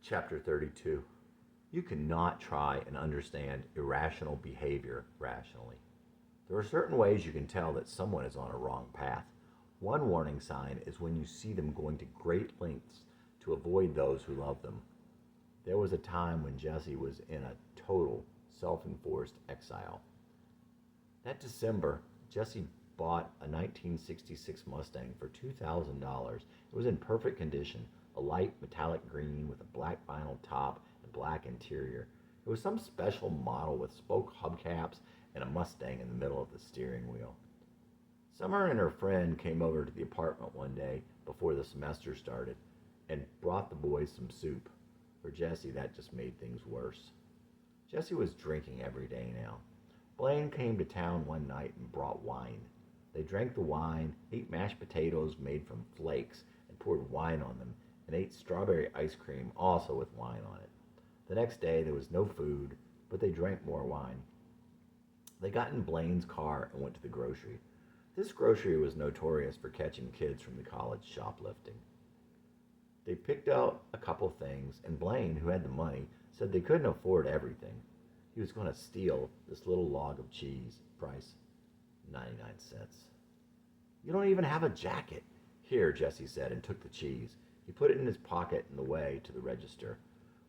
Chapter 32. You cannot try and understand irrational behavior rationally. There are certain ways you can tell that someone is on a wrong path. One warning sign is when you see them going to great lengths to avoid those who love them. There was a time when Jesse was in a total self-enforced exile. That December, Jesse bought a 1966 Mustang for $2,000. It was in perfect condition, a light metallic green with a black vinyl top and black interior. It was some special model with spoke hubcaps and a Mustang in the middle of the steering wheel. Summer and her friend came over to the apartment one day before the semester started and brought the boys some soup. For Jesse, that just made things worse. Jesse was drinking every day now. Blaine came to town one night and brought wine. They drank the wine, ate mashed potatoes made from flakes, and poured wine on them, and ate strawberry ice cream also with wine on it. The next day there was no food, but they drank more wine. They got in Blaine's car and went to the grocery. This grocery was notorious for catching kids from the college shoplifting. They picked out a couple things, and Blaine, who had the money, said they couldn't afford everything. He was going to steal this little log of cheese, price 99 cents. You don't even have a jacket. Here, Jesse said, and took the cheese. He put it in his pocket on the way to the register.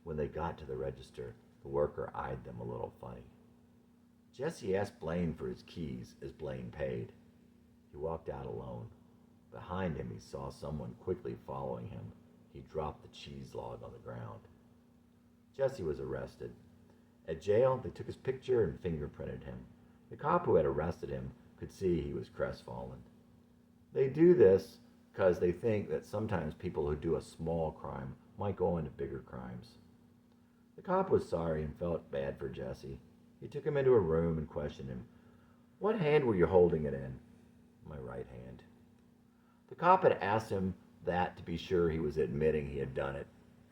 When they got to the register, the worker eyed them a little funny. Jesse asked Blaine for his keys as Blaine paid. He walked out alone. Behind him, he saw someone quickly following him. He dropped the cheese log on the ground. Jesse was arrested. At jail, they took his picture and fingerprinted him. The cop who had arrested him could see he was crestfallen. They do this because they think that sometimes people who do a small crime might go into bigger crimes. The cop was sorry and felt bad for Jesse. He took him into a room and questioned him. What hand were you holding it in? My right hand. The cop had asked him that to be sure he was admitting he had done it.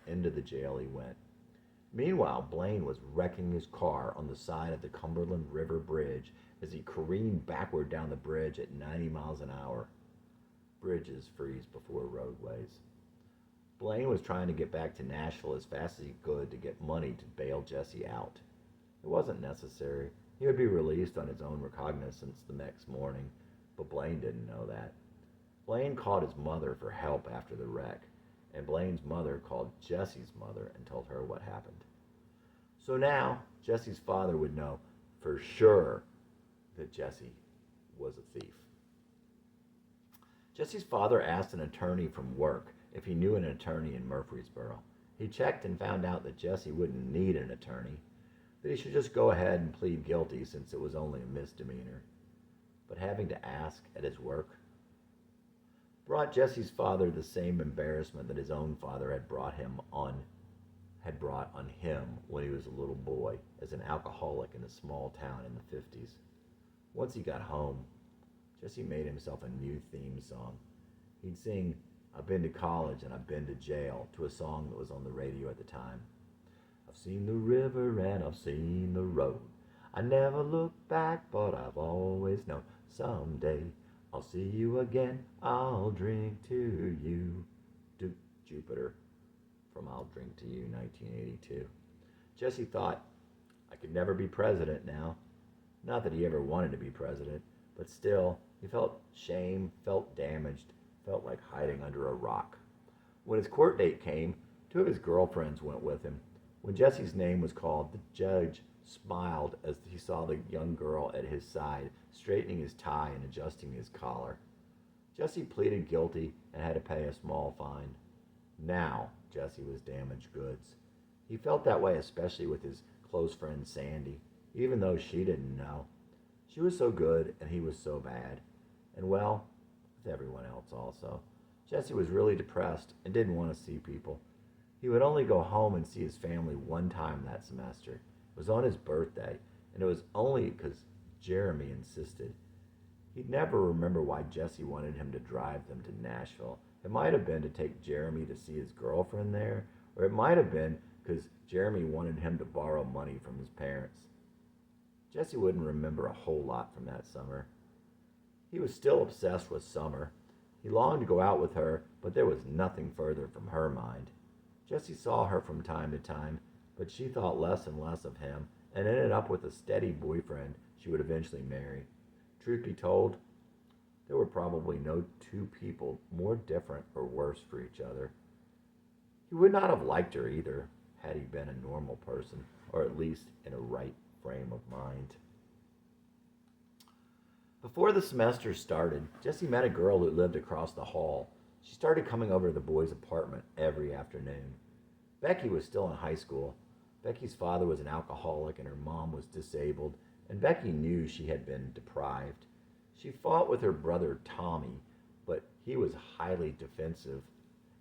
Into the jail he went. Meanwhile, Blaine was wrecking his car on the side of the Cumberland River Bridge as he careened backward down the bridge at 90 miles an hour. Bridges freeze before roadways. Blaine was trying to get back to Nashville as fast as he could to get money to bail Jesse out. It wasn't necessary. He would be released on his own recognizance the next morning, but Blaine didn't know that. Blaine called his mother for help after the wreck, and Blaine's mother called Jesse's mother and told her what happened. So now, Jesse's father would know for sure that Jesse was a thief. Jesse's father asked an attorney from work if he knew an attorney in Murfreesboro. He checked and found out that Jesse wouldn't need an attorney, that he should just go ahead and plead guilty since it was only a misdemeanor. But having to ask at his work brought Jesse's father the same embarrassment that his own father had brought on him when he was a little boy as an alcoholic in a small town in the 50s. Once he got home, Jesse made himself a new theme song. He'd sing, I've been to college and I've been to jail, to a song that was on the radio at the time. I've seen the river and I've seen the road. I never look back, but I've always known someday I'll see you again, I'll drink to you. Duke Jupiter from I'll Drink to You, 1982. Jesse thought, I could never be president now. Not that he ever wanted to be president, but still, he felt shame, felt damaged, felt like hiding under a rock. When his court date came, 2 of his girlfriends went with him. When Jesse's name was called, the judge smiled as he saw the young girl at his side, straightening his tie and adjusting his collar. Jesse pleaded guilty and had to pay a small fine. Now, Jesse was damaged goods. He felt that way especially with his close friend Sandy, even though she didn't know. She was so good and he was so bad. And well, with everyone else also. Jesse was really depressed and didn't want to see people. He would only go home and see his family one time that semester. It was on his birthday, and it was only because Jeremy insisted. He'd never remember why Jesse wanted him to drive them to Nashville. It might have been to take Jeremy to see his girlfriend there, or it might have been because Jeremy wanted him to borrow money from his parents. Jesse wouldn't remember a whole lot from that summer. He was still obsessed with Summer. He longed to go out with her, but there was nothing further from her mind. Jessie saw her from time to time, but she thought less and less of him and ended up with a steady boyfriend she would eventually marry. Truth be told, there were probably no two people more different or worse for each other. He would not have liked her either had he been a normal person, or at least in a right frame of mind. Before the semester started, Jessie met a girl who lived across the hall. She started coming over to the boys' apartment every afternoon. Becky was still in high school. Becky's father was an alcoholic and her mom was disabled, and Becky knew she had been deprived. She fought with her brother Tommy, but he was highly defensive,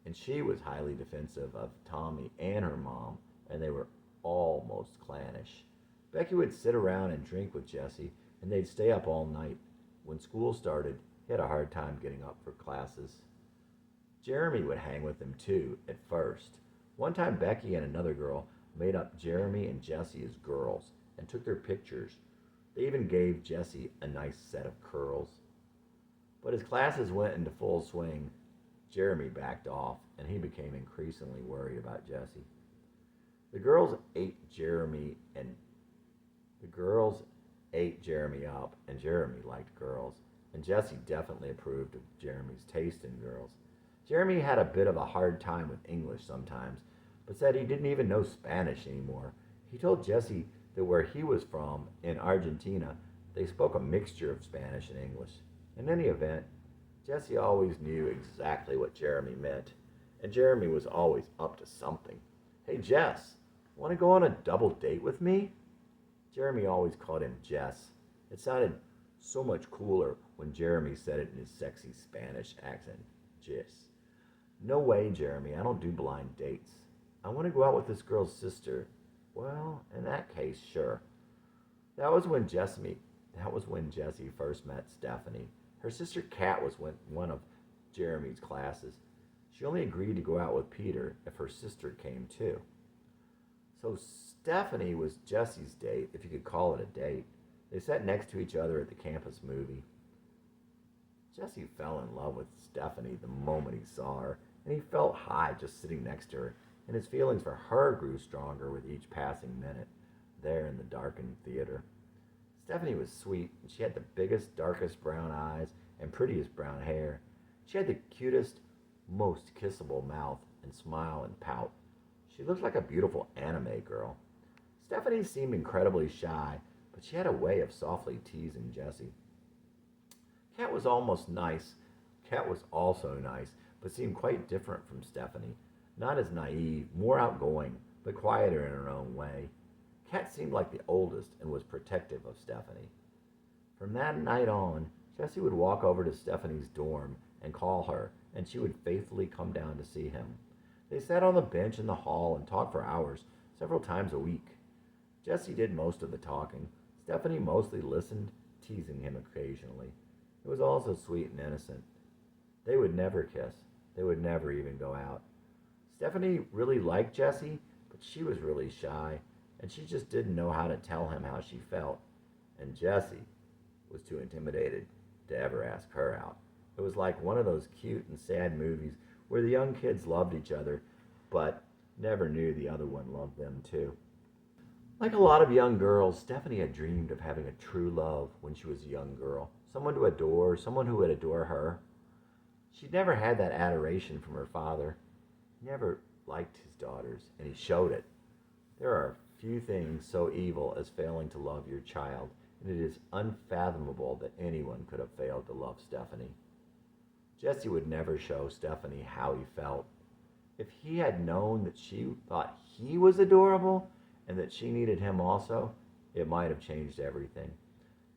and she was highly defensive of Tommy and her mom, and they were almost clannish. Becky would sit around and drink with Jessie, and they'd stay up all night. When school started, he had a hard time getting up for classes. Jeremy would hang with them too, at first. One time, Becky and another girl made up Jeremy and Jessie as girls and took their pictures. They even gave Jessie a nice set of curls. But as classes went into full swing, Jeremy backed off, and he became increasingly worried about Jessie. The girls ate Jeremy up, and Jeremy liked girls, and Jessie definitely approved of Jeremy's taste in girls. Jeremy had a bit of a hard time with English sometimes, but said he didn't even know Spanish anymore. He told Jessie that where he was from, in Argentina, they spoke a mixture of Spanish and English. In any event, Jessie always knew exactly what Jeremy meant, and Jeremy was always up to something. "Hey, Jess, want to go on a double date with me?" Jeremy always called him Jess. It sounded so much cooler when Jeremy said it in his sexy Spanish accent. Jess. "No way, Jeremy, I don't do blind dates. I want to go out with this girl's sister." "Well, in that case, sure." That was when Jessie first met Stephanie. Her sister Kat was one of Jeremy's classes. She only agreed to go out with Peter if her sister came too. So Stephanie was Jessie's date, if you could call it a date. They sat next to each other at the campus movie. Jessie fell in love with Stephanie the moment he saw her, and he felt high just sitting next to her, and his feelings for her grew stronger with each passing minute there in the darkened theater. Stephanie was sweet, and she had the biggest, darkest brown eyes and prettiest brown hair. She had the cutest, most kissable mouth and smile and pout. She looked like a beautiful anime girl. Stephanie seemed incredibly shy, but she had a way of softly teasing Jessie. Kat was also nice, but seemed quite different from Stephanie. Not as naive, more outgoing, but quieter in her own way. Kat seemed like the oldest and was protective of Stephanie. From that night on, Jessie would walk over to Stephanie's dorm and call her, and she would faithfully come down to see him. They sat on the bench in the hall and talked for hours, several times a week. Jessie did most of the talking. Stephanie mostly listened, teasing him occasionally. It was all so sweet and innocent. They would never kiss. They would never even go out. Stephanie really liked Jessie, but she was really shy, and she just didn't know how to tell him how she felt. And Jessie was too intimidated to ever ask her out. It was like one of those cute and sad movies where the young kids loved each other, but never knew the other one loved them too. Like a lot of young girls, Stephanie had dreamed of having a true love when she was a young girl, someone to adore, someone who would adore her. She'd never had that adoration from her father. He never liked his daughters, and he showed it. There are few things so evil as failing to love your child, and it is unfathomable that anyone could have failed to love Stephanie. Jessie would never show Stephanie how he felt. If he had known that she thought he was adorable and that she needed him also, it might have changed everything.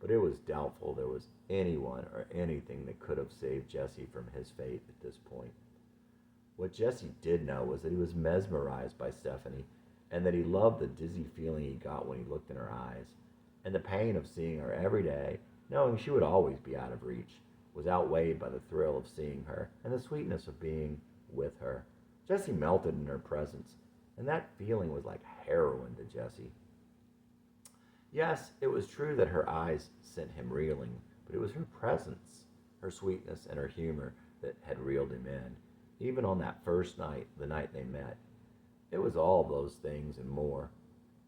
But it was doubtful there was anyone or anything that could have saved Jessie from his fate at this point. What Jessie did know was that he was mesmerized by Stephanie, and that he loved the dizzy feeling he got when he looked in her eyes, and the pain of seeing her every day, knowing she would always be out of reach, was outweighed by the thrill of seeing her and the sweetness of being with her. Jessie melted in her presence, and that feeling was like heroin to Jessie. Yes, it was true that her eyes sent him reeling, but it was her presence, her sweetness, and her humor that had reeled him in, even on that first night, the night they met. It was all those things and more.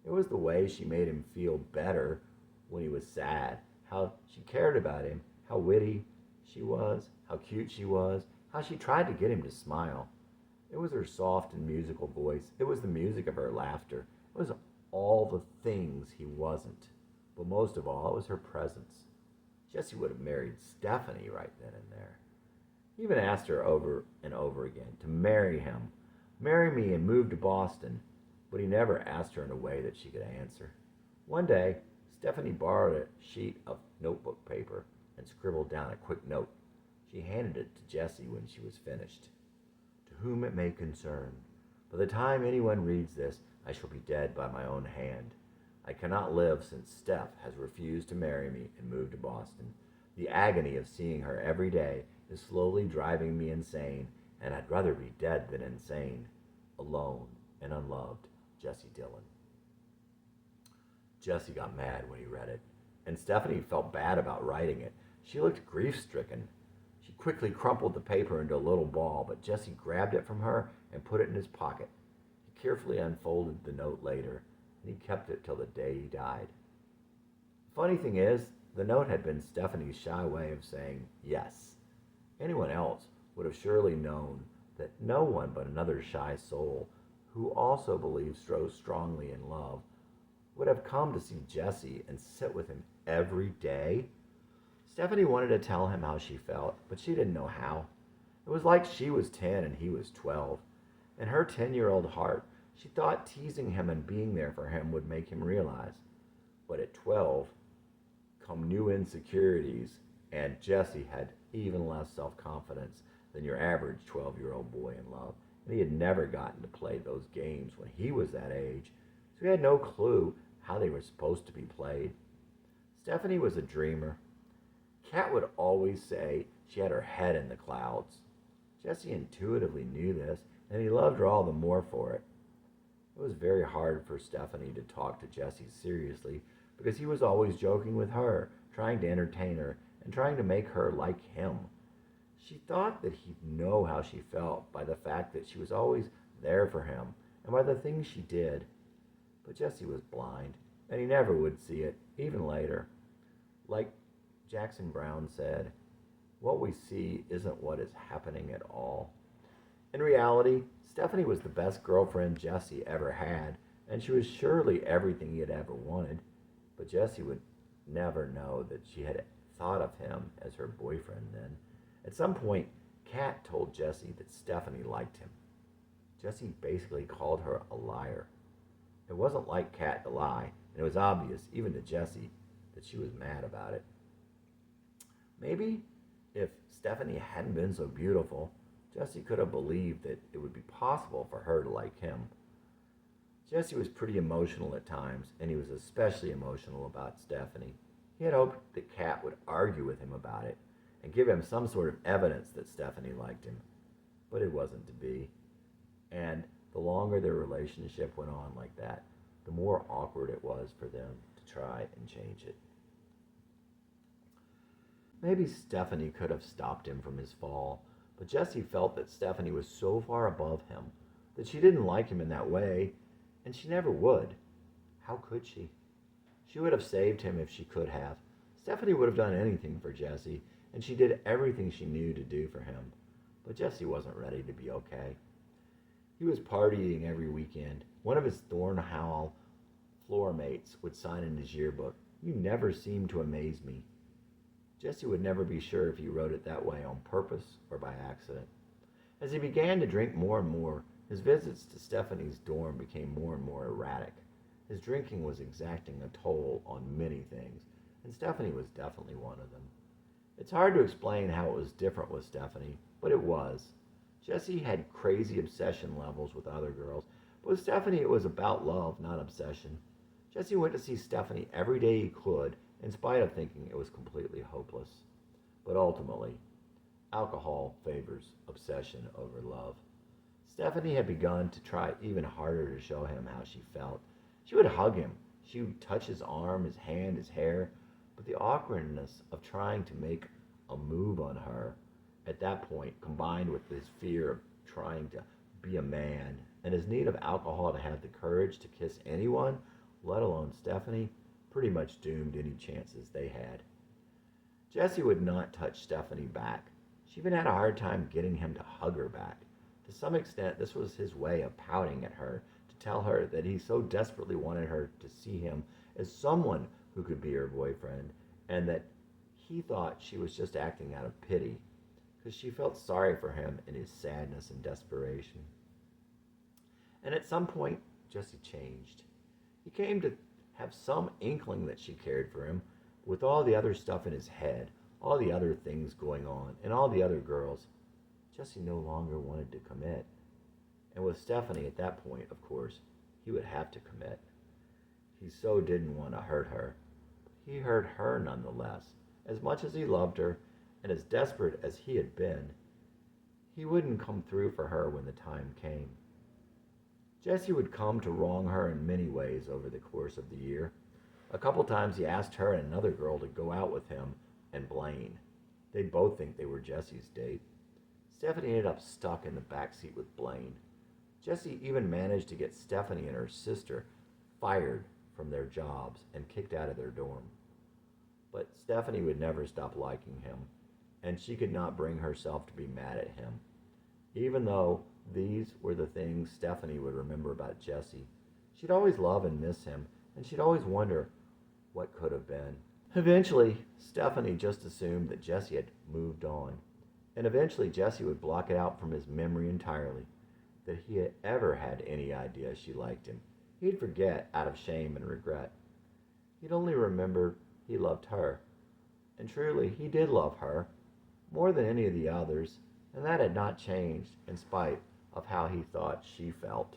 It was the way she made him feel better when he was sad, how she cared about him, how witty she was, how cute she was, how she tried to get him to smile. It was her soft and musical voice. It was the music of her laughter. It was all the things he wasn't. But most of all, it was her presence. Jesse would have married Stephanie right then and there. He even asked her over and over again to marry him, marry me and move to Boston, but he never asked her in a way that she could answer. One day, Stephanie borrowed a sheet of notebook paper and scribbled down a quick note. She handed it to Jesse when she was finished. To whom it may concern, by the time anyone reads this, I shall be dead by my own hand. I cannot live since Steph has refused to marry me and move to Boston. The agony of seeing her every day is slowly driving me insane, and I'd rather be dead than insane. Alone and unloved, Jesse Dillon. Jesse got mad when he read it, and Stephanie felt bad about writing it. She looked grief-stricken. She quickly crumpled the paper into a little ball, but Jesse grabbed it from her and put it in his pocket. He carefully unfolded the note later, and he kept it till the day he died. The funny thing is, the note had been Stephanie's shy way of saying yes. Anyone else would have surely known that no one but another shy soul, who also believes so strongly in love, would have come to see Jesse and sit with him every day. Stephanie wanted to tell him how she felt, but she didn't know how. It was like she was 10 and he was 12. In her 10-year-old heart, she thought teasing him and being there for him would make him realize. But at 12, come new insecurities, and Jesse had even less self-confidence than your average 12-year-old boy in love. And he had never gotten to play those games when he was that age, so he had no clue how they were supposed to be played. Stephanie was a dreamer. Kat would always say she had her head in the clouds. Jesse intuitively knew this, and he loved her all the more for it. It was very hard for Stephanie to talk to Jesse seriously because he was always joking with her, trying to entertain her, and trying to make her like him. She thought that he'd know how she felt by the fact that she was always there for him and by the things she did. But Jesse was blind, and he never would see it, even later. Like Jackson Browne said, what we see isn't what is happening at all. In reality, Stephanie was the best girlfriend Jesse ever had, and she was surely everything he had ever wanted. But Jesse would never know that she had thought of him as her boyfriend then. At some point, Kat told Jesse that Stephanie liked him. Jesse basically called her a liar. It wasn't like Kat to lie, and it was obvious, even to Jesse, that she was mad about it. Maybe if Stephanie hadn't been so beautiful, Jesse could have believed that it would be possible for her to like him. Jesse was pretty emotional at times, and he was especially emotional about Stephanie. He had hoped that Kat would argue with him about it and give him some sort of evidence that Stephanie liked him. But it wasn't to be. And the longer their relationship went on like that, the more awkward it was for them to try and change it. Maybe Stephanie could have stopped him from his fall, but Jesse felt that Stephanie was so far above him that she didn't like him in that way, and she never would. How could she? She would have saved him if she could have. Stephanie would have done anything for Jesse, and she did everything she knew to do for him. But Jesse wasn't ready to be okay. He was partying every weekend. One of his Thornhall floor mates would sign in his yearbook, "You never seem to amaze me." Jesse would never be sure if he wrote it that way on purpose or by accident. As he began to drink more and more, his visits to Stephanie's dorm became more and more erratic. His drinking was exacting a toll on many things, and Stephanie was definitely one of them. It's hard to explain how it was different with Stephanie, but it was. Jesse had crazy obsession levels with other girls, but with Stephanie it was about love, not obsession. Jesse went to see Stephanie every day he could, in spite of thinking it was completely hopeless. But ultimately, alcohol favors obsession over love. Stephanie had begun to try even harder to show him how she felt. She would hug him. She would touch his arm, his hand, his hair. But the awkwardness of trying to make a move on her at that point, combined with his fear of trying to be a man and his need of alcohol to have the courage to kiss anyone, let alone Stephanie, pretty much doomed any chances they had. Jesse would not touch Stephanie back. She even had a hard time getting him to hug her back. To some extent, this was his way of pouting at her, to tell her that he so desperately wanted her to see him as someone who could be her boyfriend, and that he thought she was just acting out of pity, because she felt sorry for him in his sadness and desperation. And at some point, Jesse changed. He came to have some inkling that she cared for him, with all the other stuff in his head, all the other things going on, and all the other girls. Jesse no longer wanted to commit. And with Stephanie at that point, of course, he would have to commit. He so didn't want to hurt her. But he hurt her nonetheless. As much as he loved her, and as desperate as he had been, he wouldn't come through for her when the time came. Jesse would come to wrong her in many ways over the course of the year. A couple times he asked her and another girl to go out with him and Blaine. They'd both think they were Jesse's date. Stephanie ended up stuck in the back seat with Blaine. Jesse even managed to get Stephanie and her sister fired from their jobs and kicked out of their dorm. But Stephanie would never stop liking him, and she could not bring herself to be mad at him. Even though these were the things Stephanie would remember about Jesse, she'd always love and miss him, and she'd always wonder what could have been. Eventually, Stephanie just assumed that Jesse had moved on, and eventually Jesse would block it out from his memory entirely, that he had ever had any idea she liked him. He'd forget out of shame and regret. He'd only remember he loved her, and truly he did love her, more than any of the others, and that had not changed in spite of how he thought she felt.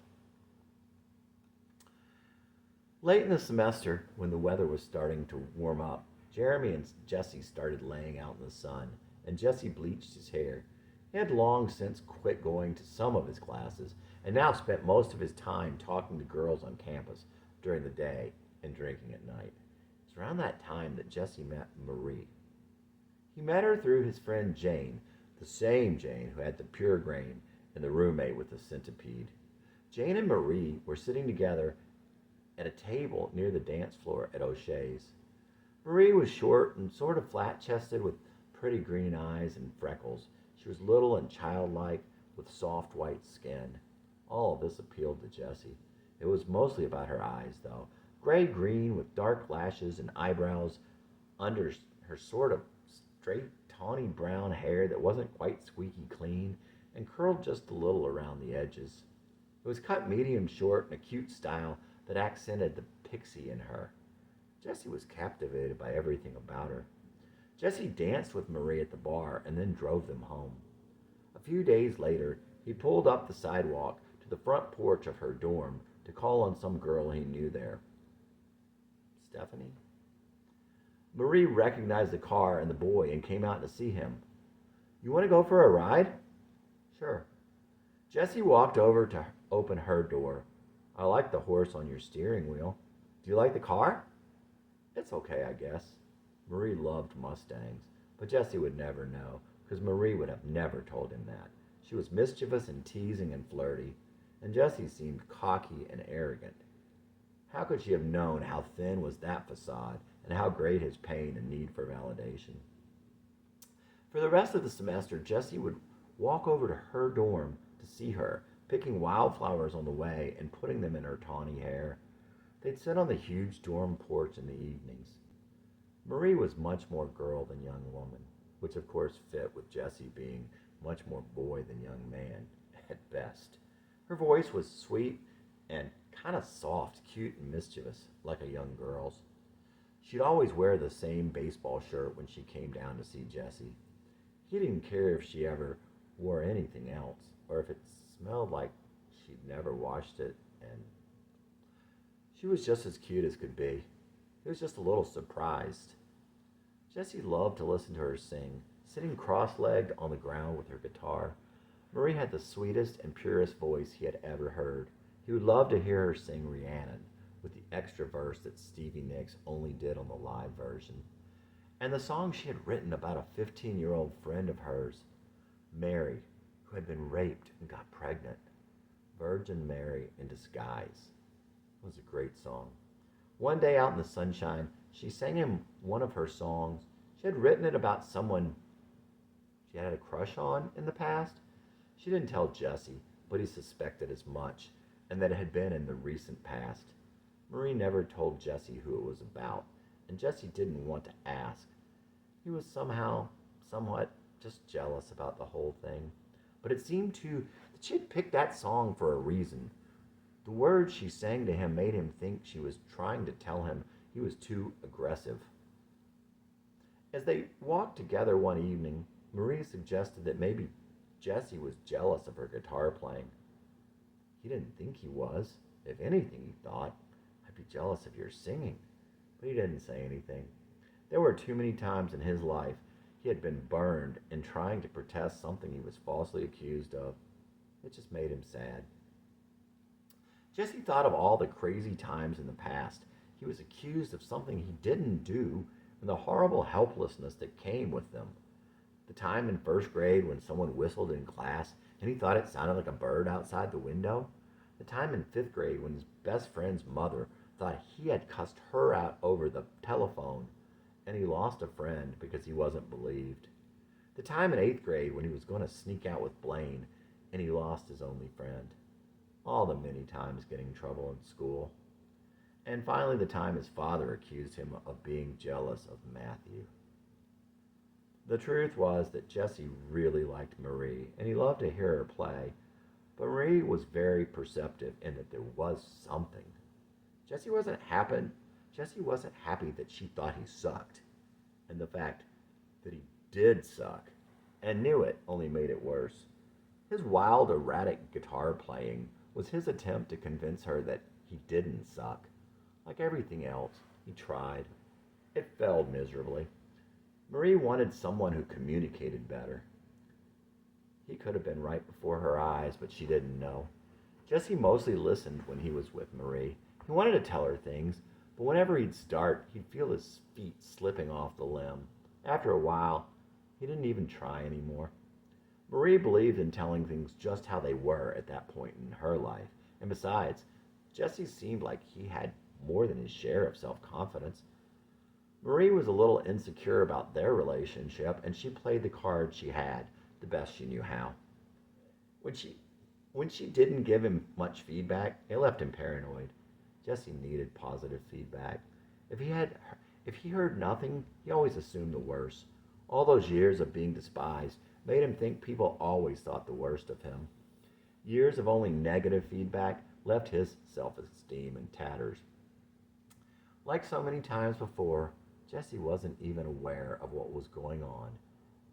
Late in the semester, when the weather was starting to warm up, Jeremy and Jesse started laying out in the sun, and Jesse bleached his hair. He had long since quit going to some of his classes, and now spent most of his time talking to girls on campus during the day and drinking at night. It's around that time that Jesse met Marie. He met her through his friend Jane, the same Jane who had the pure grain and the roommate with the centipede. Jane and Marie were sitting together at a table near the dance floor at O'Shea's. Marie was short and sort of flat-chested with pretty green eyes and freckles. She was little and childlike with soft white skin. All of this appealed to Jesse. It was mostly about her eyes, though. Gray-green with dark lashes and eyebrows under her sort of straight, tawny brown hair that wasn't quite squeaky clean and curled just a little around the edges. It was cut medium short in a cute style that accented the pixie in her. Jesse was captivated by everything about her. Jesse danced with Marie at the bar and then drove them home. A few days later, he pulled up the sidewalk to the front porch of her dorm to call on some girl he knew there. Stephanie? Marie recognized the car and the boy and came out to see him. "You want to go for a ride?" "Sure." Jesse walked over to open her door. "I like the horse on your steering wheel. Do you like the car?" "It's okay, I guess." Marie loved Mustangs, but Jesse would never know, because Marie would have never told him that. She was mischievous and teasing and flirty, and Jesse seemed cocky and arrogant. How could she have known how thin was that facade and how great his pain and need for validation? For the rest of the semester, Jesse would walk over to her dorm to see her, picking wildflowers on the way and putting them in her tawny hair. They'd sit on the huge dorm porch in the evenings. Marie was much more girl than young woman, which of course fit with Jesse being much more boy than young man, at best. Her voice was sweet and kind of soft, cute and mischievous, like a young girl's. She'd always wear the same baseball shirt when she came down to see Jesse. He didn't care if she ever wore anything else, or if it smelled like she'd never washed it, and she was just as cute as could be. He was just a little surprised. Jesse loved to listen to her sing, sitting cross-legged on the ground with her guitar. Marie had the sweetest and purest voice he had ever heard. He would love to hear her sing Rhiannon, with the extra verse that Stevie Nicks only did on the live version. And the song she had written about a 15-year-old friend of hers, Mary, who had been raped and got pregnant. Virgin Mary in Disguise was a great song. One day out in the sunshine, she sang him one of her songs. She had written it about someone she had a crush on in the past. She didn't tell Jesse, but he suspected as much, and that it had been in the recent past. Marie never told Jesse who it was about, and Jesse didn't want to ask. He was somewhat just jealous about the whole thing. But it seemed to that she had picked that song for a reason. The words she sang to him made him think she was trying to tell him he was too aggressive. As they walked together one evening, Marie suggested that maybe Jesse was jealous of her guitar playing. He didn't think he was. If anything, he thought, I'd be jealous of your singing. But he didn't say anything. There were too many times in his life he had been burned in trying to protest something he was falsely accused of. It just made him sad. Jesse thought of all the crazy times in the past he was accused of something he didn't do and the horrible helplessness that came with them. The time in first grade when someone whistled in class and he thought it sounded like a bird outside the window. The time in fifth grade when his best friend's mother thought he had cussed her out over the telephone and he lost a friend because he wasn't believed. The time in eighth grade when he was going to sneak out with Blaine and he lost his only friend. All the many times getting in trouble in school. And finally the time his father accused him of being jealous of Matthew. The truth was that Jesse really liked Marie, and he loved to hear her play, but Marie was very perceptive in that there was something. Jesse wasn't happy that she thought he sucked, and the fact that he did suck, and knew it, only made it worse. His wild, erratic guitar playing was his attempt to convince her that he didn't suck. Like everything else, he tried. It failed miserably. Marie wanted someone who communicated better. He could have been right before her eyes, but she didn't know. Jesse mostly listened when he was with Marie. He wanted to tell her things, but whenever he'd start, he'd feel his feet slipping off the limb. After a while, he didn't even try anymore. Marie believed in telling things just how they were at that point in her life. And besides, Jesse seemed like he had more than his share of self-confidence. Marie was a little insecure about their relationship, and she played the cards she had the best she knew how. When she didn't give him much feedback, it left him paranoid. Jesse needed positive feedback. If he heard nothing, he always assumed the worst. All those years of being despised made him think people always thought the worst of him. Years of only negative feedback left his self-esteem in tatters. Like so many times before, Jesse wasn't even aware of what was going on,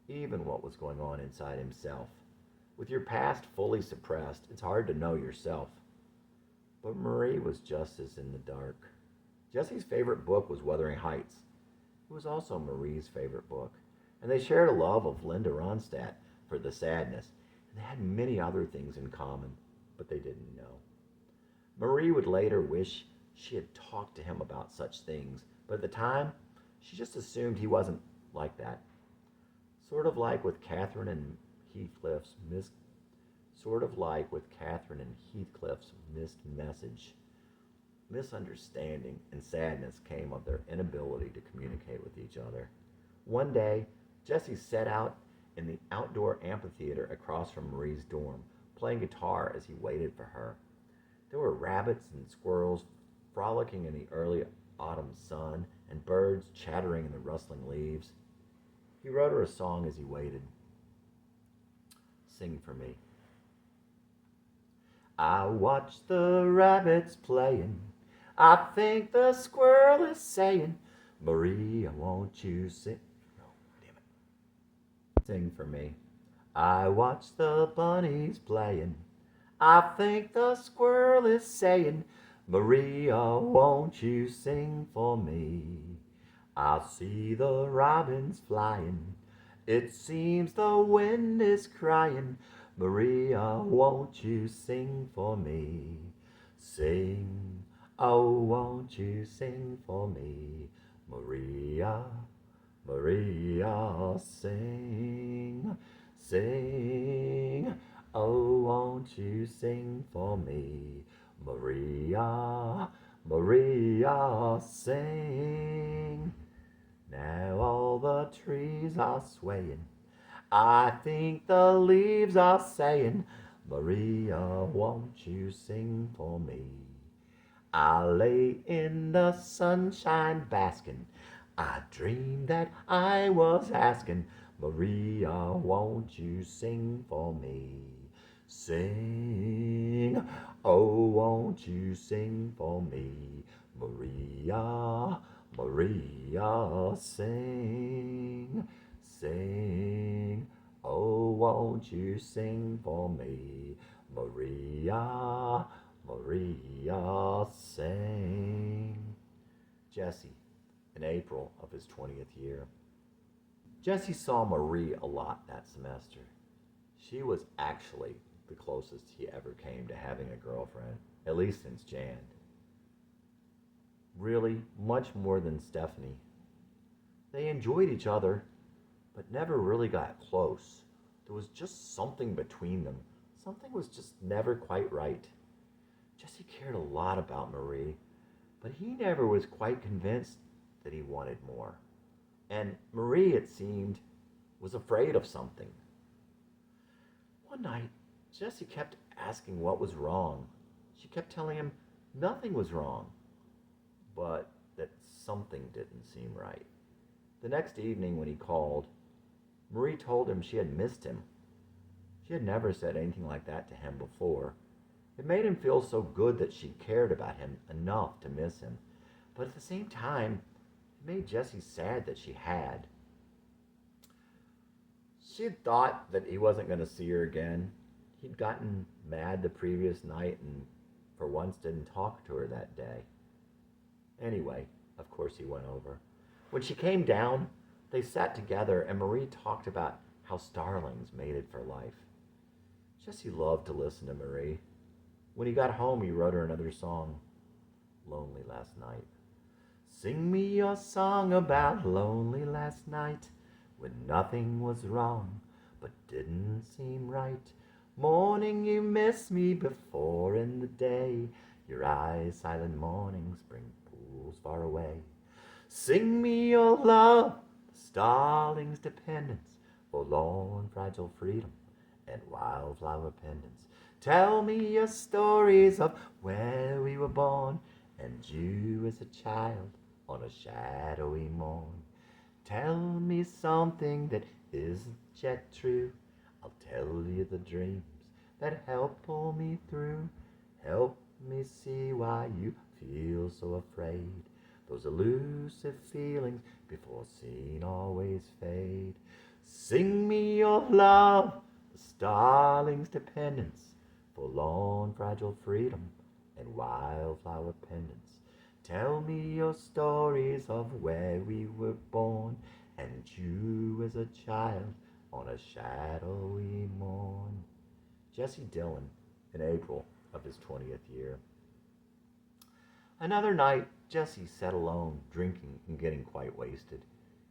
even what was going on inside himself. With your past fully suppressed, it's hard to know yourself. But Marie was just as in the dark. Jesse's favorite book was Wuthering Heights. It was also Marie's favorite book, and they shared a love of Linda Ronstadt for the sadness, and they had many other things in common, but they didn't know. Marie would later wish she had talked to him about such things, but at the time, she just assumed he wasn't like that. Sort of like with Catherine and Heathcliff's missed message. Misunderstanding and sadness came of their inability to communicate with each other. One day, Jesse set out in the outdoor amphitheater across from Marie's dorm, playing guitar as he waited for her. There were rabbits and squirrels frolicking in the early autumn sun and birds chattering in the rustling leaves. He wrote her a song as he waited. Sing for me. I watch the rabbits playing. I think the squirrel is saying, Maria, won't you sing? No, damn it. Sing for me. I watch the bunnies playing. I think the squirrel is saying, Maria, won't you sing for me? I see the robins flying. It seems the wind is crying. Maria, won't you sing for me? Sing, oh, won't you sing for me? Maria, Maria, sing, sing, Oh, won't you sing for me, Maria, Maria, sing. Now all the trees are swaying. I think the leaves are saying, Maria, won't you sing for me? I lay in the sunshine basking. I dreamed that I was asking, Maria, won't you sing for me? Sing, oh, won't you sing for me? Maria, Maria, sing, sing, oh, won't you sing for me? Maria, Maria, sing. Jesse, in April of his 20th year. Jesse saw Marie a lot that semester. She was actually the closest he ever came to having a girlfriend, at least since Jan. Really, much more than Stephanie. They enjoyed each other, but never really got close. There was just something between them. Something was just never quite right. Jesse cared a lot about Marie, but he never was quite convinced that he wanted more. And Marie, it seemed, was afraid of something. One night, Jesse kept asking what was wrong. She kept telling him nothing was wrong, but that something didn't seem right. The next evening, when he called, Marie told him she had missed him. She had never said anything like that to him before. It made him feel so good that she cared about him enough to miss him. But at the same time, it made Jesse sad that she had. She had thought that he wasn't going to see her again. He'd gotten mad the previous night and for once didn't talk to her that day. Anyway, of course he went over. When she came down, they sat together and Marie talked about how starlings mated for life. Jesse loved to listen to Marie. When he got home, he wrote her another song, Lonely Last Night. Sing me your song about lonely last night, when nothing was wrong, but didn't seem right. Morning, you miss me before in the day. Your eyes, silent mornings, bring pools far away. Sing me your love, the starling's dependence, forlorn, fragile freedom, and wildflower pendants. Tell me your stories of where we were born, and you as a child on a shadowy morn. Tell me something that isn't yet true. I'll tell you the dreams that help pull me through. Help me see why you feel so afraid. Those elusive feelings before seen always fade. Sing me your love, the starling's dependence, forlorn, fragile freedom, and wildflower pendants. Tell me your stories of where we were born, and you as a child on a shadowy morn. Jesse Dillon, in April of his 20th year. Another night, Jesse sat alone, drinking and getting quite wasted.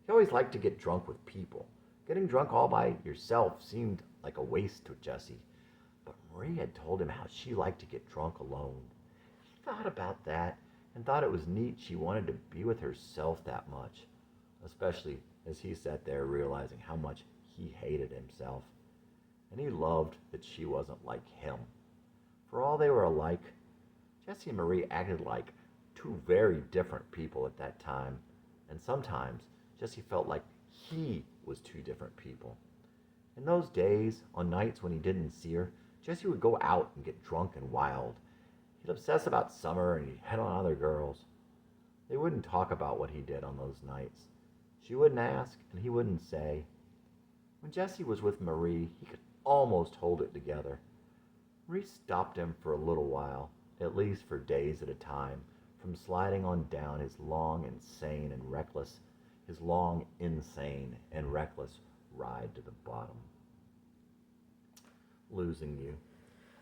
He always liked to get drunk with people. Getting drunk all by yourself seemed like a waste to Jesse. But Marie had told him how she liked to get drunk alone. He thought about that and thought it was neat she wanted to be with herself that much, especially as he sat there realizing how much he hated himself. And he loved that she wasn't like him. For all they were alike, Jesse and Marie acted like two very different people at that time, and sometimes Jesse felt like he was two different people. In those days, on nights when he didn't see her, Jesse would go out and get drunk and wild. He'd obsess about summer and he'd head on other girls. They wouldn't talk about what he did on those nights. She wouldn't ask and he wouldn't say. When Jesse was with Marie, he could almost hold it together. Marie stopped him for a little while, at least for days at a time, from sliding on down his long, insane, and reckless ride to the bottom. Losing you.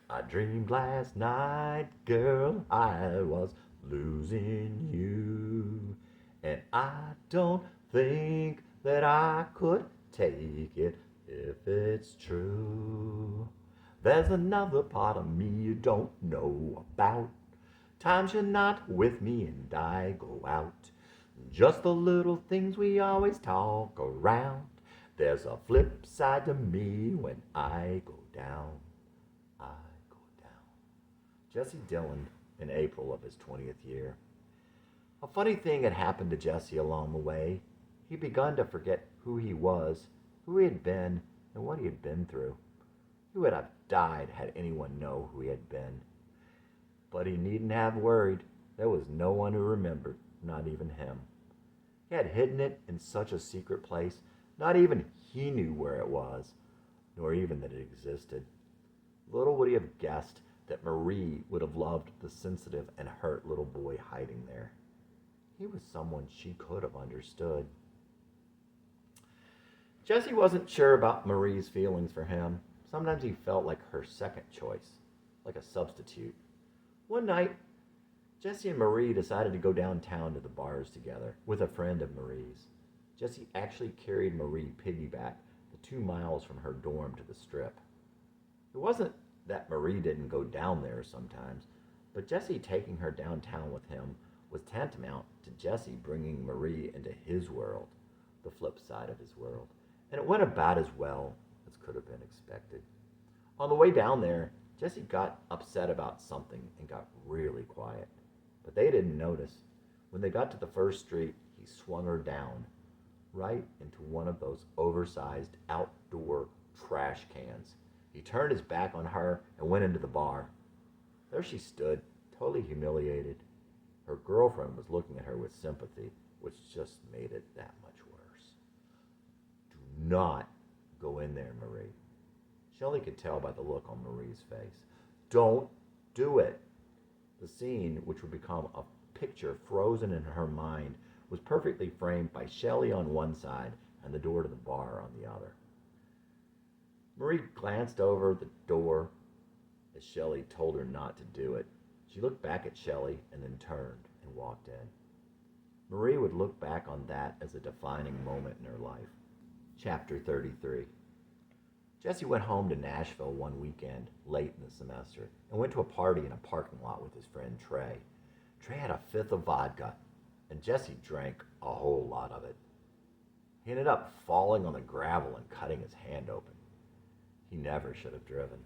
I dreamed last night, girl, I was losing you. And I don't think that I could take it if it's true. There's another part of me you don't know about. Times you're not with me and I go out. Just the little things we always talk around. There's a flip side to me when I go down. I go down. Jesse Dillon in April of his 20th year. A funny thing had happened to Jesse along the way. He'd begun to forget who he was, who he had been, and what he had been through. He would have died had anyone known who he had been. But he needn't have worried. There was no one who remembered, not even him. He had hidden it in such a secret place, not even he knew where it was, nor even that it existed. Little would he have guessed that Marie would have loved the sensitive and hurt little boy hiding there. He was someone she could have understood. Jesse wasn't sure about Marie's feelings for him. Sometimes he felt like her second choice, like a substitute. One night, Jesse and Marie decided to go downtown to the bars together with a friend of Marie's. Jesse actually carried Marie piggyback the 2 miles from her dorm to the Strip. It wasn't that Marie didn't go down there sometimes, but Jesse taking her downtown with him was tantamount to Jesse bringing Marie into his world, the flip side of his world, and it went about as well as could have been expected. On the way down there, Jesse got upset about something and got really quiet, but they didn't notice. When they got to the first street, he swung her down, right into one of those oversized outdoor trash cans. He turned his back on her and went into the bar. There she stood, totally humiliated. Her girlfriend was looking at her with sympathy, which just made it that much worse. Do not go in there, Marie. Shelley could tell by the look on Marie's face. Don't do it. The scene, which would become a picture frozen in her mind, was perfectly framed by Shelley on one side and the door to the bar on the other. Marie glanced over the door as Shelley told her not to do it. She looked back at Shelley and then turned and walked in. Marie would look back on that as a defining moment in her life. Chapter 33. Jesse went home to Nashville one weekend, late in the semester, and went to a party in a parking lot with his friend Trey. Trey had a fifth of vodka, and Jesse drank a whole lot of it. He ended up falling on the gravel and cutting his hand open. He never should have driven.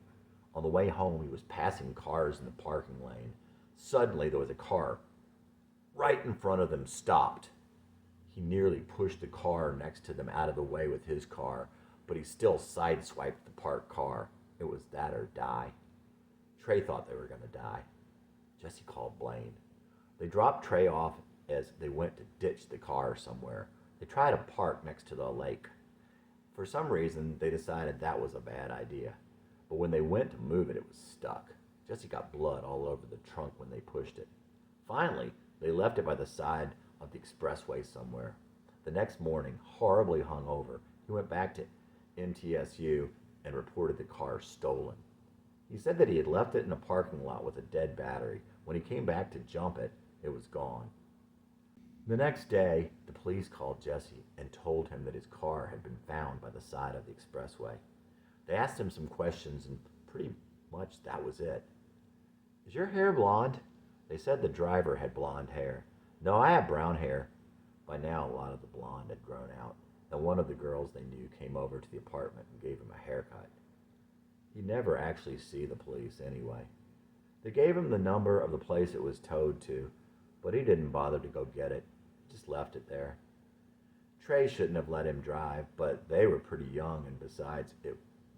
On the way home, he was passing cars in the parking lane. Suddenly, there was a car right in front of them stopped. He nearly pushed the car next to them out of the way with his car, but he still sideswiped the parked car. It was that or die. Trey thought they were going to die. Jesse called Blaine. They dropped Trey off as they went to ditch the car somewhere. They tried to park next to the lake. For some reason, they decided that was a bad idea. But when they went to move it, it was stuck. Jesse got blood all over the trunk when they pushed it. Finally, they left it by the side of the expressway somewhere. The next morning, horribly hungover, he went back to MTSU and reported the car stolen. He said that he had left it in a parking lot with a dead battery. When he came back to jump it, it was gone. The next day, the police called Jesse and told him that his car had been found by the side of the expressway. They asked him some questions, and pretty much that was it. Is your hair blonde? They said the driver had blonde hair. No, I have brown hair. By now, a lot of the blonde had grown out, and one of the girls they knew came over to the apartment and gave him a haircut. He'd never actually see the police anyway. They gave him the number of the place it was towed to, but he didn't bother to go get it. He just left it there. Trey shouldn't have let him drive, but they were pretty young, and besides, it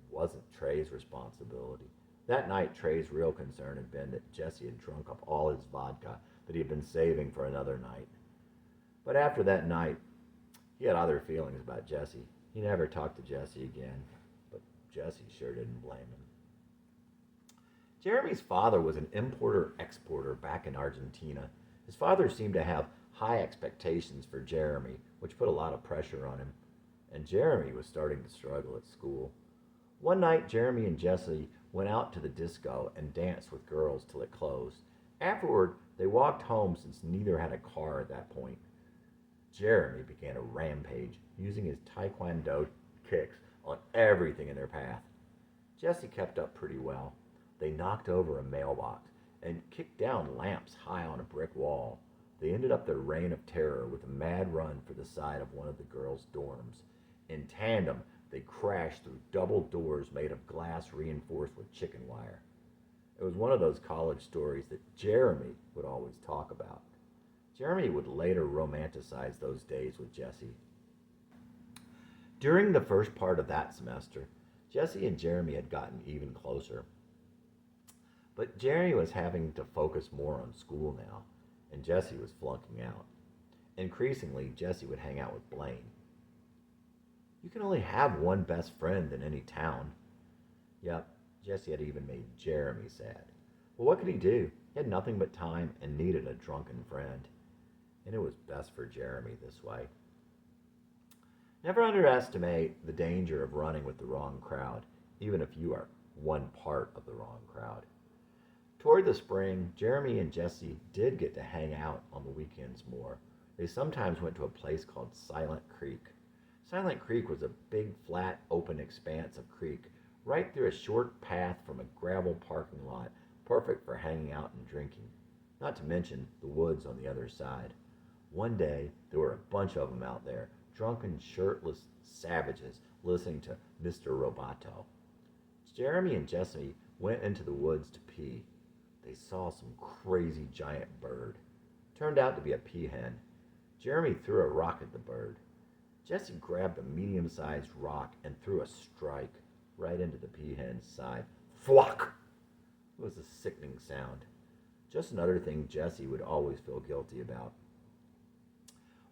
wasn't Trey's responsibility. That night, Trey's real concern had been that Jesse had drunk up all his vodka that he had been saving for another night. But after that night, he had other feelings about Jesse. He never talked to Jesse again, but Jesse sure didn't blame him. Jeremy's father was an importer-exporter back in Argentina. His father seemed to have high expectations for Jeremy, which put a lot of pressure on him, and Jeremy was starting to struggle at school. One night, Jeremy and Jesse went out to the disco and danced with girls till it closed. Afterward, they walked home since neither had a car at that point. Jeremy began a rampage, using his taekwondo kicks on everything in their path. Jesse kept up pretty well. They knocked over a mailbox and kicked down lamps high on a brick wall. They ended up their reign of terror with a mad run for the side of one of the girls' dorms. In tandem, they crashed through double doors made of glass reinforced with chicken wire. It was one of those college stories that Jeremy would always talk about. Jeremy would later romanticize those days with Jesse. During the first part of that semester, Jesse and Jeremy had gotten even closer. But Jeremy was having to focus more on school now, and Jesse was flunking out. Increasingly, Jesse would hang out with Blaine. You can only have one best friend in any town. Yep, Jesse had even made Jeremy sad. Well, what could he do? He had nothing but time and needed a drunken friend. And it was best for Jeremy this way. Never underestimate the danger of running with the wrong crowd, even if you are one part of the wrong crowd. Toward the spring, Jeremy and Jesse did get to hang out on the weekends more. They sometimes went to a place called Silent Creek. Silent Creek was a big, flat, open expanse of creek right through a short path from a gravel parking lot, perfect for hanging out and drinking, not to mention the woods on the other side. One day, there were a bunch of them out there, drunken, shirtless savages listening to Mr. Roboto. Jeremy and Jesse went into the woods to pee. They saw some crazy giant bird. Turned out to be a peahen. Jeremy threw a rock at the bird. Jesse grabbed a medium-sized rock and threw a strike right into the peahen's side. Thwack! It was a sickening sound. Just another thing Jesse would always feel guilty about.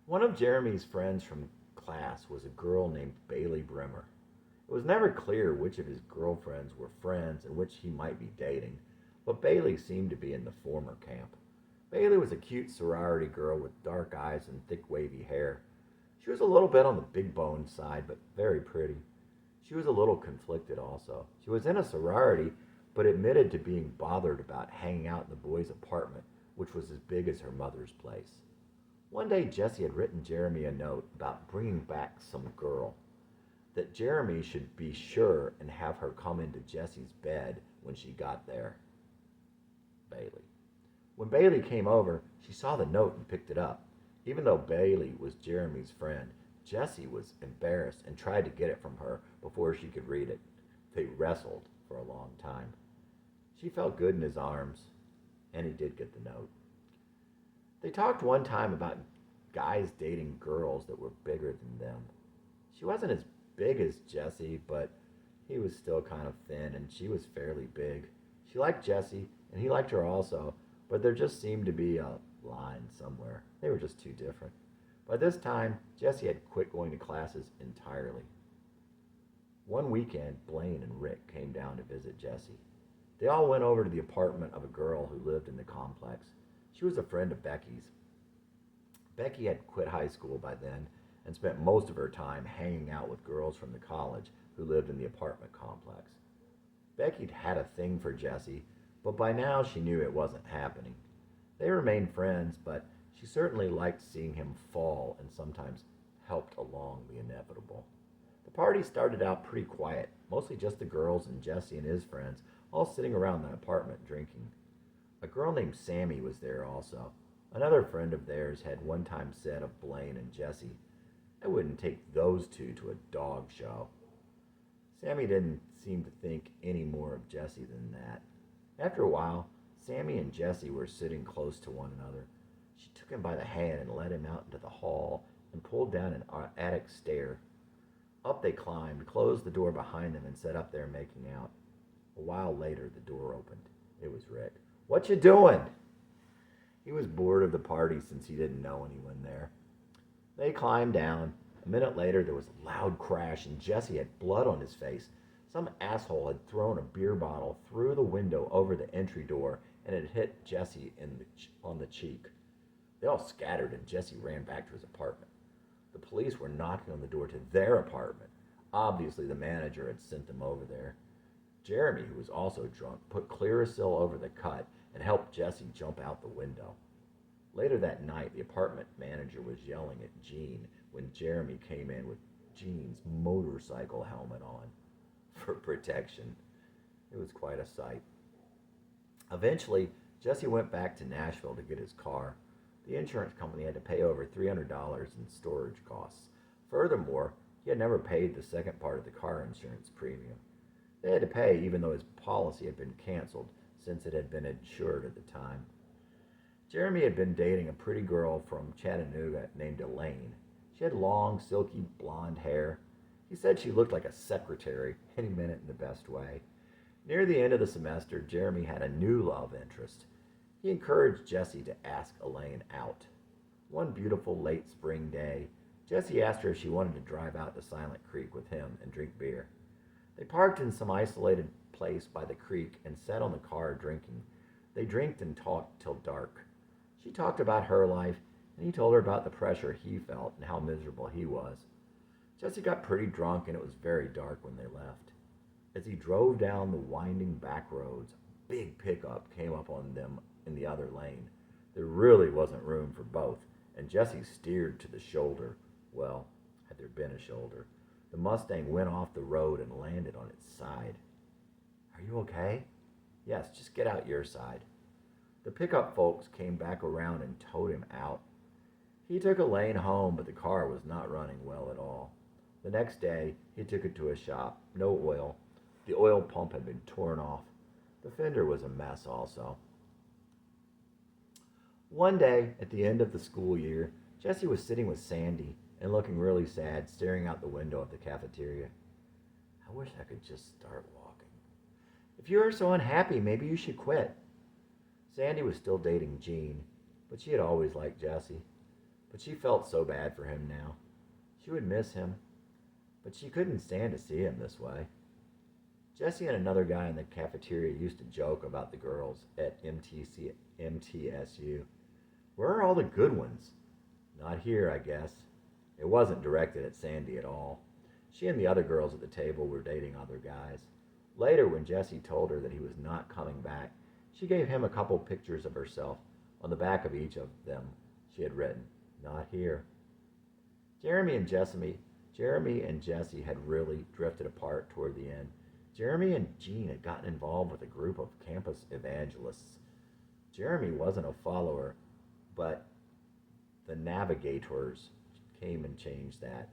One of Jeremy's friends from class was a girl named Bailey Bremer. It was never clear which of his girlfriends were friends and which he might be dating, but Bailey seemed to be in the former camp. Bailey was a cute sorority girl with dark eyes and thick wavy hair. She was a little bit on the big bone side, but very pretty. She was a little conflicted also. She was in a sorority, but admitted to being bothered about hanging out in the boys' apartment, which was as big as her mother's place. One day, Jesse had written Jeremy a note about bringing back some girl, that Jeremy should be sure and have her come into Jesse's bed when she got there. Bailey. When Bailey came over, she saw the note and picked it up. Even though Bailey was Jeremy's friend, Jesse was embarrassed and tried to get it from her before she could read it. They wrestled for a long time. She felt good in his arms, and he did get the note. They talked one time about guys dating girls that were bigger than them. She wasn't as big as Jesse, but he was still kind of thin, and she was fairly big. She liked Jesse, and he liked her also, but there just seemed to be a line somewhere. They were just too different. By this time, Jesse had quit going to classes entirely. One weekend, Blaine and Rick came down to visit Jesse. They all went over to the apartment of a girl who lived in the complex. She was a friend of Becky's. Becky had quit high school by then and spent most of her time hanging out with girls from the college who lived in the apartment complex. Becky'd had a thing for Jesse, but by now she knew it wasn't happening. They remained friends, but she certainly liked seeing him fall and sometimes helped along the inevitable. The party started out pretty quiet, mostly just the girls and Jesse and his friends, all sitting around the apartment drinking. A girl named Sammy was there also. Another friend of theirs had one time said of Blaine and Jesse, "I wouldn't take those two to a dog show." Sammy didn't seem to think any more of Jesse than that. After a while, Sammy and Jesse were sitting close to one another. She took him by the hand and led him out into the hall and pulled down an attic stair. Up they climbed, closed the door behind them, and sat up there making out. A while later, the door opened. It was Rick. "What you doing?" He was bored of the party since he didn't know anyone there. They climbed down. A minute later, there was a loud crash, and Jesse had blood on his face. Some asshole had thrown a beer bottle through the window over the entry door, and it hit Jesse on the cheek. They all scattered, and Jesse ran back to his apartment. The police were knocking on the door to their apartment. Obviously, the manager had sent them over there. Jeremy, who was also drunk, put Clearasil over the cut and helped Jesse jump out the window. Later that night, the apartment manager was yelling at Gene when Jeremy came in with Gene's motorcycle helmet on for protection. It was quite a sight. Eventually, Jesse went back to Nashville to get his car. The insurance company had to pay over $300 in storage costs. Furthermore, he had never paid the second part of the car insurance premium. They had to pay even though his policy had been canceled since it had been insured at the time. Jeremy had been dating a pretty girl from Chattanooga named Elaine. She had long, silky blonde hair. He said she looked like a secretary, and he meant it in the best way. Near the end of the semester, Jeremy had a new love interest. He encouraged Jesse to ask Elaine out. One beautiful late spring day, Jesse asked her if she wanted to drive out to Silent Creek with him and drink beer. They parked in some isolated place by the creek and sat on the car drinking. They drank and talked till dark. She talked about her life, and he told her about the pressure he felt and how miserable he was. Jesse got pretty drunk, and it was very dark when they left. As he drove down the winding back roads, a big pickup came up on them in the other lane. There really wasn't room for both, and Jesse steered to the shoulder. Well, had there been a shoulder. The Mustang went off the road and landed on its side. "Are you okay?" "Yes, just get out your side." The pickup folks came back around and towed him out. He took Elaine home, but the car was not running well at all. The next day, he took it to a shop. No oil. The oil pump had been torn off. The fender was a mess also. One day, at the end of the school year, Jesse was sitting with Sandy and looking really sad, staring out the window of the cafeteria. "I wish I could just start walking." "If you are so unhappy, maybe you should quit." Sandy was still dating Jean, but she had always liked Jesse. But she felt so bad for him now. She would miss him, but she couldn't stand to see him this way. Jesse and another guy in the cafeteria used to joke about the girls at MTSU. "Where are all the good ones?" "Not here, I guess." It wasn't directed at Sandy at all. She and the other girls at the table were dating other guys. Later, when Jesse told her that he was not coming back, she gave him a couple pictures of herself. On the back of each of them, she had written, "Not here." Jeremy and Jesse had really drifted apart toward the end. Jeremy and Jean had gotten involved with a group of campus evangelists. Jeremy wasn't a follower, but the navigators came and changed that.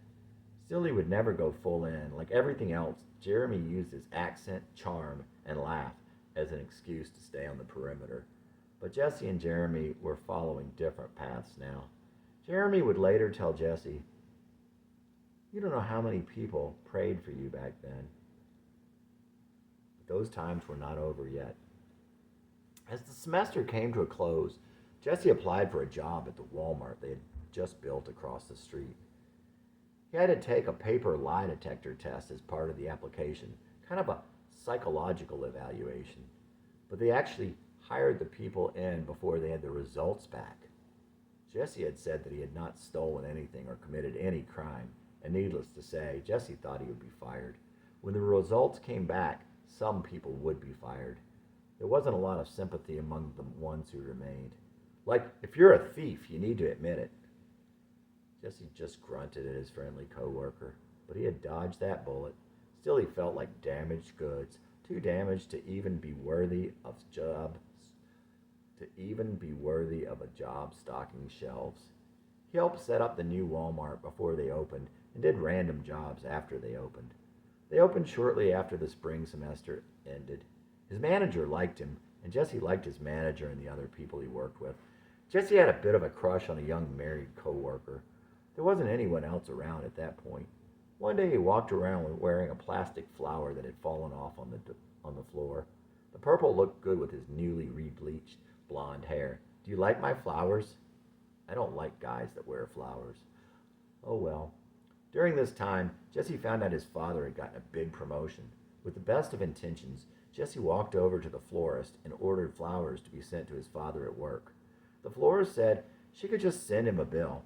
Still, he would never go full in. Like everything else, Jeremy used his accent, charm, and laugh as an excuse to stay on the perimeter. But Jesse and Jeremy were following different paths now. Jeremy would later tell Jesse, "You don't know how many people prayed for you back then." But those times were not over yet. As the semester came to a close, Jesse applied for a job at the Walmart they had just built across the street. He had to take a paper lie detector test as part of the application, kind of a psychological evaluation. But they actually hired the people in before they had the results back. Jesse had said that he had not stolen anything or committed any crime, and needless to say, Jesse thought he would be fired. When the results came back, some people would be fired. There wasn't a lot of sympathy among the ones who remained. Like, if you're a thief, you need to admit it. Jesse just grunted at his friendly coworker, but he had dodged that bullet. Still, he felt like damaged goods, too damaged to even be worthy of a job stocking shelves. He helped set up the new Walmart before they opened and did random jobs after they opened. They opened shortly after the spring semester ended. His manager liked him, and Jesse liked his manager and the other people he worked with. Jesse had a bit of a crush on a young married coworker. There wasn't anyone else around at that point. One day he walked around wearing a plastic flower that had fallen off on the floor. The purple looked good with his newly rebleached blonde hair. "Do you like my flowers?" "I don't like guys that wear flowers." "Oh well." During this time, Jesse found out his father had gotten a big promotion. With the best of intentions, Jesse walked over to the florist and ordered flowers to be sent to his father at work. The florist said she could just send him a bill.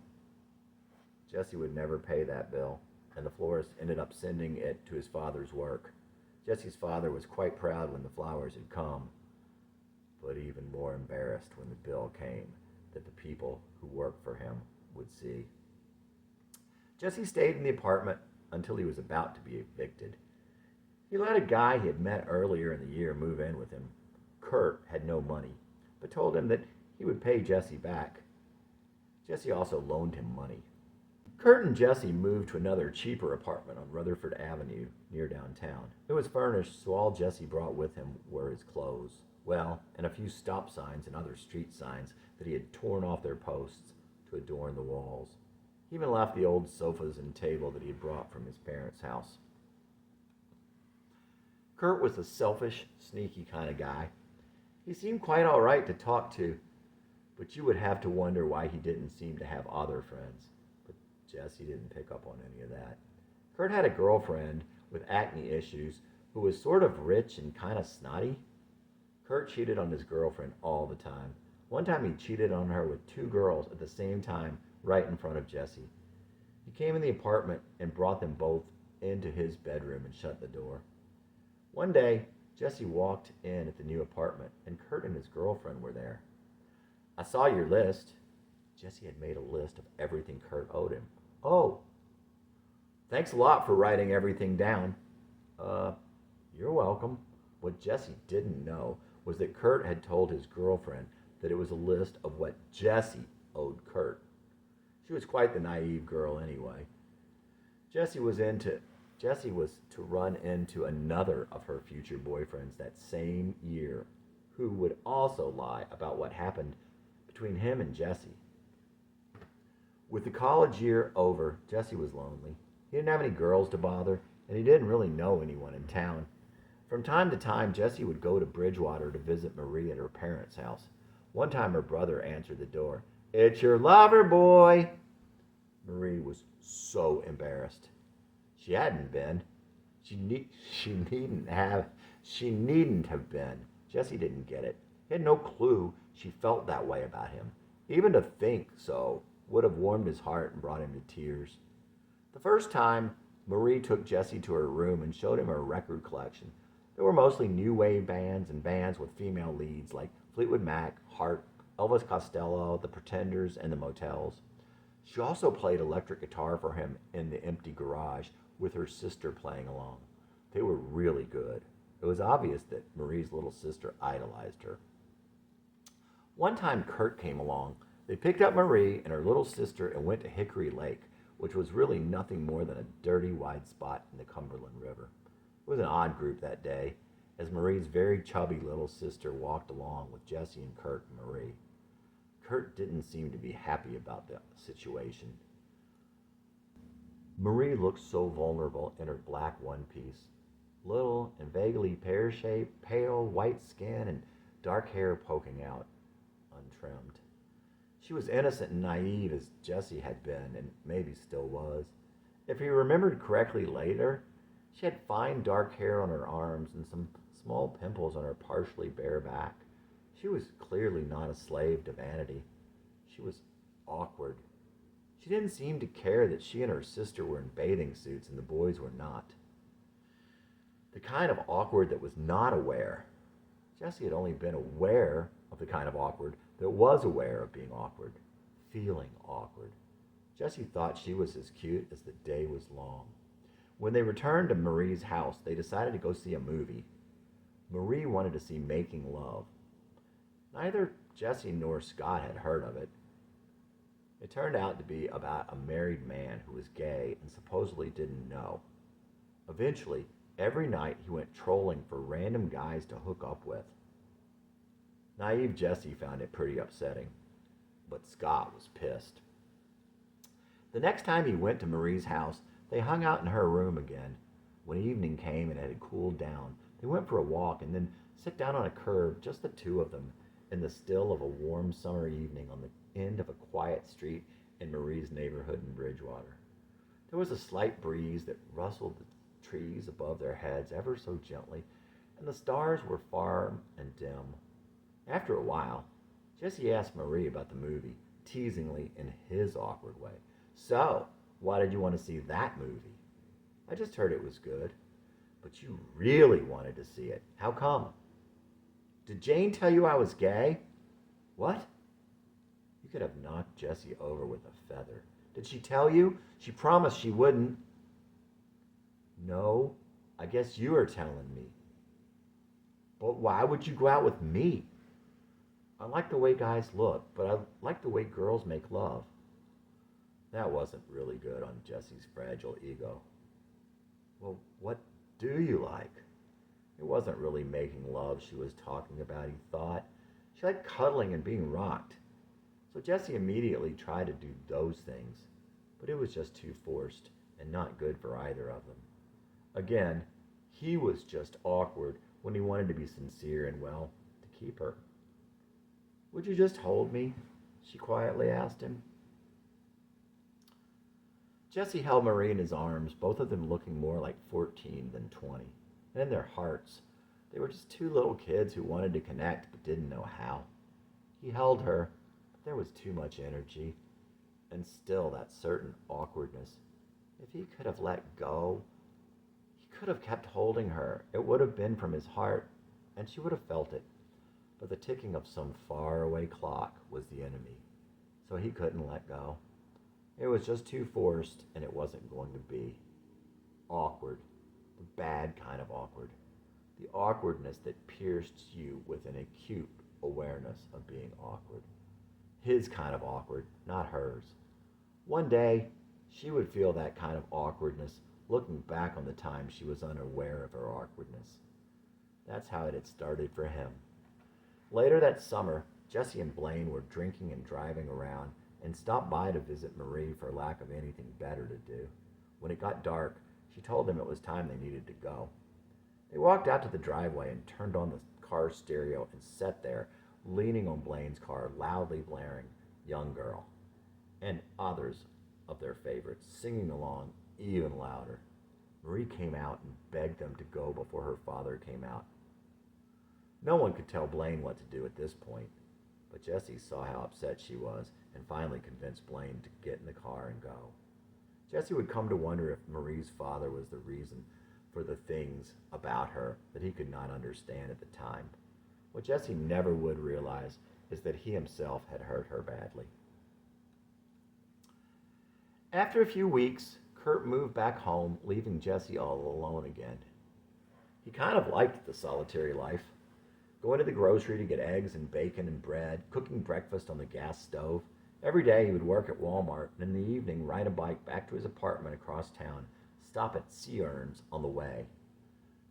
Jesse would never pay that bill, and the florist ended up sending it to his father's work. Jesse's father was quite proud when the flowers had come, but even more embarrassed when the bill came that the people who worked for him would see. Jesse stayed in the apartment until he was about to be evicted. He let a guy he had met earlier in the year move in with him. Kurt had no money, but told him that he would pay Jesse back. Jesse also loaned him money. Kurt and Jesse moved to another cheaper apartment on Rutherford Avenue near downtown. It was furnished, so all Jesse brought with him were his clothes. Well, and a few stop signs and other street signs that he had torn off their posts to adorn the walls. He even left the old sofas and table that he had brought from his parents' house. Kurt was a selfish, sneaky kind of guy. He seemed quite all right to talk to, but you would have to wonder why he didn't seem to have other friends. But Jesse didn't pick up on any of that. Kurt had a girlfriend with acne issues who was sort of rich and kind of snotty. Kurt cheated on his girlfriend all the time. One time he cheated on her with two girls at the same time, right in front of Jesse. He came in the apartment and brought them both into his bedroom and shut the door. One day, Jesse walked in at the new apartment, and Kurt and his girlfriend were there. "I saw your list." Jesse had made a list of everything Kurt owed him. "Oh, thanks a lot for writing everything down." You're welcome." What Jesse didn't know was that Kurt had told his girlfriend that it was a list of what Jesse owed Kurt. She was quite the naive girl anyway. Jesse was to run into another of her future boyfriends that same year, who would also lie about what happened between him and Jesse. With the college year over, Jesse was lonely. He didn't have any girls to bother, and he didn't really know anyone in town. From time to time, Jesse would go to Bridgewater to visit Marie at her parents' house. One time her brother answered the door. "It's your lover, boy." Marie was so embarrassed. She hadn't been. She needn't have been. Jesse didn't get it. He had no clue she felt that way about him. Even to think so would have warmed his heart and brought him to tears. The first time, Marie took Jesse to her room and showed him her record collection. There were mostly new wave bands and bands with female leads like Fleetwood Mac, Heart, Elvis Costello, The Pretenders, and the Motels. She also played electric guitar for him in the empty garage with her sister playing along. They were really good. It was obvious that Marie's little sister idolized her. One time Kurt came along. They picked up Marie and her little sister and went to Hickory Lake, which was really nothing more than a dirty, wide spot in the Cumberland River. It was an odd group that day, as Marie's very chubby little sister walked along with Jesse and Kurt and Marie. Kurt didn't seem to be happy about the situation. Marie looked so vulnerable in her black one-piece. Little and vaguely pear-shaped, pale, white skin and dark hair poking out, untrimmed. She was innocent and naive as Jesse had been, and maybe still was. If he remembered correctly later, she had fine dark hair on her arms and some small pimples on her partially bare back. She was clearly not a slave to vanity. She was awkward. She didn't seem to care that she and her sister were in bathing suits and the boys were not. The kind of awkward that was not aware. Jesse had only been aware of the kind of awkward that was aware of being awkward, feeling awkward. Jesse thought she was as cute as the day was long. When they returned to Marie's house, they decided to go see a movie. Marie wanted to see Making Love. Neither Jesse nor Scott had heard of it. It turned out to be about a married man who was gay and supposedly didn't know. Eventually, every night he went trolling for random guys to hook up with. Naive Jesse found it pretty upsetting, but Scott was pissed. The next time he went to Marie's house, they hung out in her room again. When evening came and it had cooled down, they went for a walk and then sat down on a curb, just the two of them, in the still of a warm summer evening on the end of a quiet street in Marie's neighborhood in Bridgewater. There was a slight breeze that rustled the trees above their heads ever so gently, and the stars were far and dim. After a while, Jesse asked Marie about the movie, teasingly in his awkward way. "So, why did you want to see that movie?" "I just heard it was good." "But you really wanted to see it. How come?" "Did Jane tell you I was gay?" "What?" You could have knocked Jesse over with a feather. "Did she tell you? She promised she wouldn't." "No, I guess you are telling me. But why would you go out with me? I like the way guys look, but I like the way girls make love. That wasn't really good on Jessie's fragile ego. Well, what do you like? It wasn't really making love she was talking about, he thought. She liked cuddling and being rocked. So Jessie immediately tried to do those things, but it was just too forced and not good for either of them. Again, he was just awkward when he wanted to be sincere and, well, to keep her. Would you just hold me? She quietly asked him. Jessie held Marie in his arms, both of them looking more like 14 than 20. And in their hearts, they were just two little kids who wanted to connect but didn't know how. He held her, but there was too much energy, and still that certain awkwardness. If he could have let go, he could have kept holding her. It would have been from his heart, and she would have felt it. But the ticking of some faraway clock was the enemy, so he couldn't let go. It was just too forced, and it wasn't going to be. Awkward. The bad kind of awkward. The awkwardness that pierced you with an acute awareness of being awkward. His kind of awkward, not hers. One day, she would feel that kind of awkwardness looking back on the time she was unaware of her awkwardness. That's how it had started for him. Later that summer, Jessie and Blaine were drinking and driving around and stopped by to visit Marie for lack of anything better to do. When it got dark, she told them it was time they needed to go. They walked out to the driveway and turned on the car stereo and sat there, leaning on Blaine's car, loudly blaring Young Girl and others of their favorites, singing along even louder. Marie came out and begged them to go before her father came out. No one could tell Blaine what to do at this point, but Jessie saw how upset she was and finally convinced Blaine to get in the car and go. Jessie would come to wonder if Marie's father was the reason for the things about her that he could not understand at the time. What Jessie never would realize is that he himself had hurt her badly. After a few weeks, Kurt moved back home, leaving Jessie all alone again. He kind of liked the solitary life. Going to the grocery to get eggs and bacon and bread, cooking breakfast on the gas stove. Every day he would work at Walmart, and in the evening ride a bike back to his apartment across town, stop at Sea Urns on the way.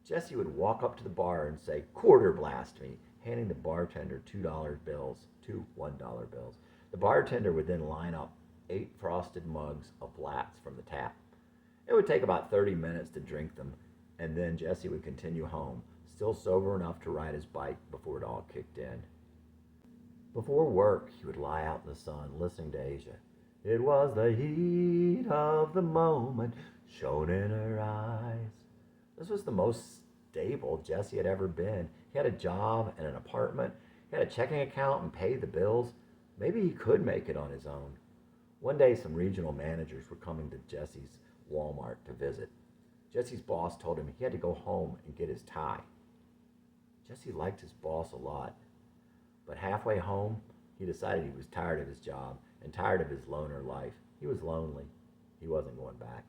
Jessie would walk up to the bar and say, "Quarter blast me," handing the bartender two $1 bills. The bartender would then line up 8 frosted mugs of Blatz from the tap. It would take about 30 minutes to drink them, and then Jessie would continue home, still sober enough to ride his bike before it all kicked in. Before work, he would lie out in the sun, listening to Asia. It was the heat of the moment shone in her eyes. This was the most stable Jessie had ever been. He had a job and an apartment. He had a checking account and paid the bills. Maybe he could make it on his own. One day, some regional managers were coming to Jessie's Walmart to visit. Jessie's boss told him he had to go home and get his tie. Jessie liked his boss a lot, but halfway home, he decided he was tired of his job and tired of his loner life. He was lonely. He wasn't going back.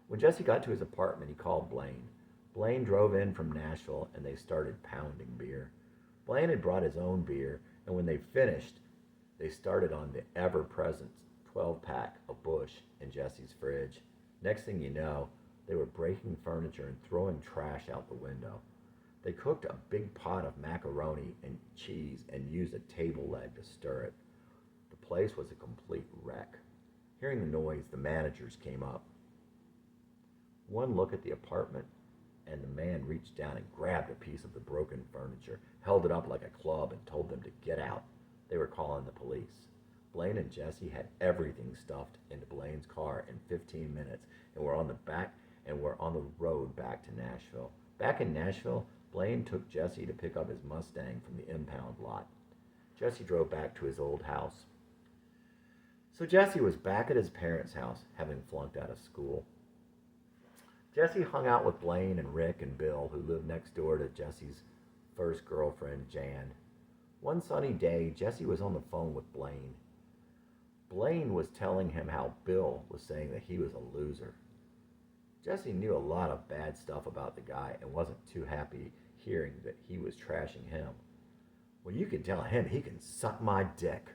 When Jessie got to his apartment, he called Blaine. Blaine drove in from Nashville, and they started pounding beer. Blaine had brought his own beer, and when they finished, they started on the ever-present 12-pack of Busch in Jessie's fridge. Next thing you know, they were breaking furniture and throwing trash out the window. They cooked a big pot of macaroni and cheese and used a table leg to stir it. The place was a complete wreck. Hearing the noise, the managers came up. One look at the apartment, and the man reached down and grabbed a piece of the broken furniture, held it up like a club, and told them to get out. They were calling the police. Blaine and Jessie had everything stuffed into Blaine's car in 15 minutes and were on the road back to Nashville. Back in Nashville, Blaine took Jessie to pick up his Mustang from the impound lot. Jessie drove back to his old house. So Jessie was back at his parents' house, having flunked out of school. Jessie hung out with Blaine and Rick and Bill, who lived next door to Jessie's first girlfriend, Jan. One sunny day, Jessie was on the phone with Blaine. Blaine was telling him how Bill was saying that he was a loser. Jesse knew a lot of bad stuff about the guy and wasn't too happy hearing that he was trashing him. Well, you can tell him he can suck my dick.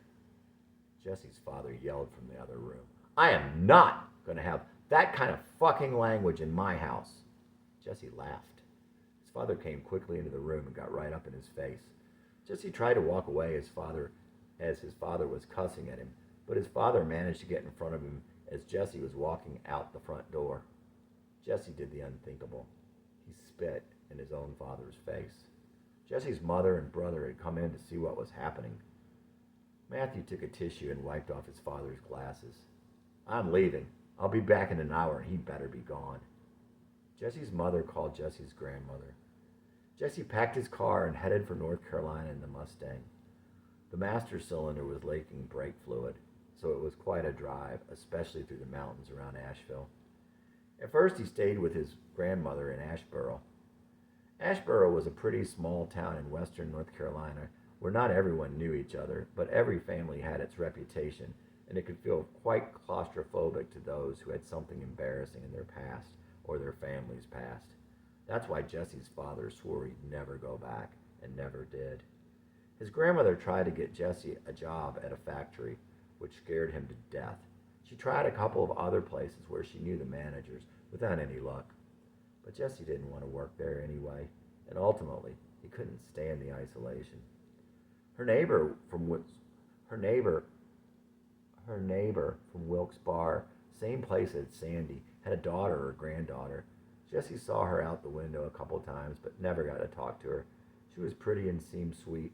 Jesse's father yelled from the other room. I am not going to have that kind of fucking language in my house. Jesse laughed. His father came quickly into the room and got right up in his face. Jesse tried to walk away as his father was cussing at him, but his father managed to get in front of him as Jesse was walking out the front door. Jesse did the unthinkable. He spit in his own father's face. Jesse's mother and brother had come in to see what was happening. Matthew took a tissue and wiped off his father's glasses. I'm leaving. I'll be back in an hour and he better be gone. Jesse's mother called Jesse's grandmother. Jesse packed his car and headed for North Carolina in the Mustang. The master cylinder was leaking brake fluid, so it was quite a drive, especially through the mountains around Asheville. At first he stayed with his grandmother in Asheboro. Asheboro was a pretty small town in western North Carolina where not everyone knew each other, but every family had its reputation, and it could feel quite claustrophobic to those who had something embarrassing in their past or their family's past. That's why Jesse's father swore he'd never go back, and never did. His grandmother tried to get Jesse a job at a factory, which scared him to death. She tried a couple of other places where she knew the managers, without any luck. But Jesse didn't want to work there anyway, and ultimately, he couldn't stand the isolation. Her neighbor from Wilkes Barre, same place as Sandy, had a daughter or granddaughter. Jesse saw her out the window a couple times, but never got to talk to her. She was pretty and seemed sweet,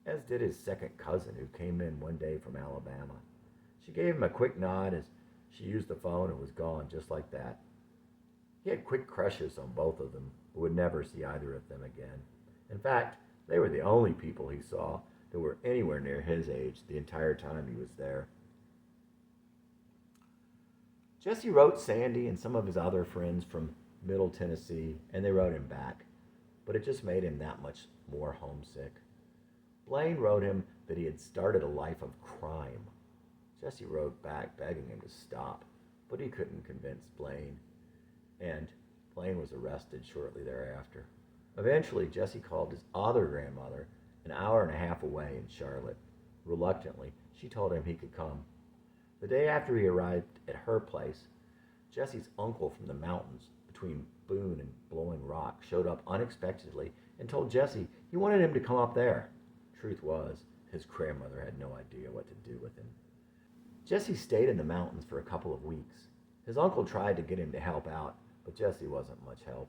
as did his second cousin, who came in one day from Alabama. She gave him a quick nod as she used the phone and was gone just like that. He had quick crushes on both of them, but would never see either of them again. In fact, they were the only people he saw that were anywhere near his age the entire time he was there. Jesse wrote Sandy and some of his other friends from Middle Tennessee, and they wrote him back, but it just made him that much more homesick. Blaine wrote him that he had started a life of crime. Jesse wrote back begging him to stop, but he couldn't convince Blaine, and Blaine was arrested shortly thereafter. Eventually, Jesse called his other grandmother an hour and a half away in Charlotte. Reluctantly, she told him he could come. The day after he arrived at her place, Jesse's uncle from the mountains between Boone and Blowing Rock showed up unexpectedly and told Jesse he wanted him to come up there. Truth was, his grandmother had no idea what to do with him. Jesse stayed in the mountains for a couple of weeks. His uncle tried to get him to help out, but Jesse wasn't much help.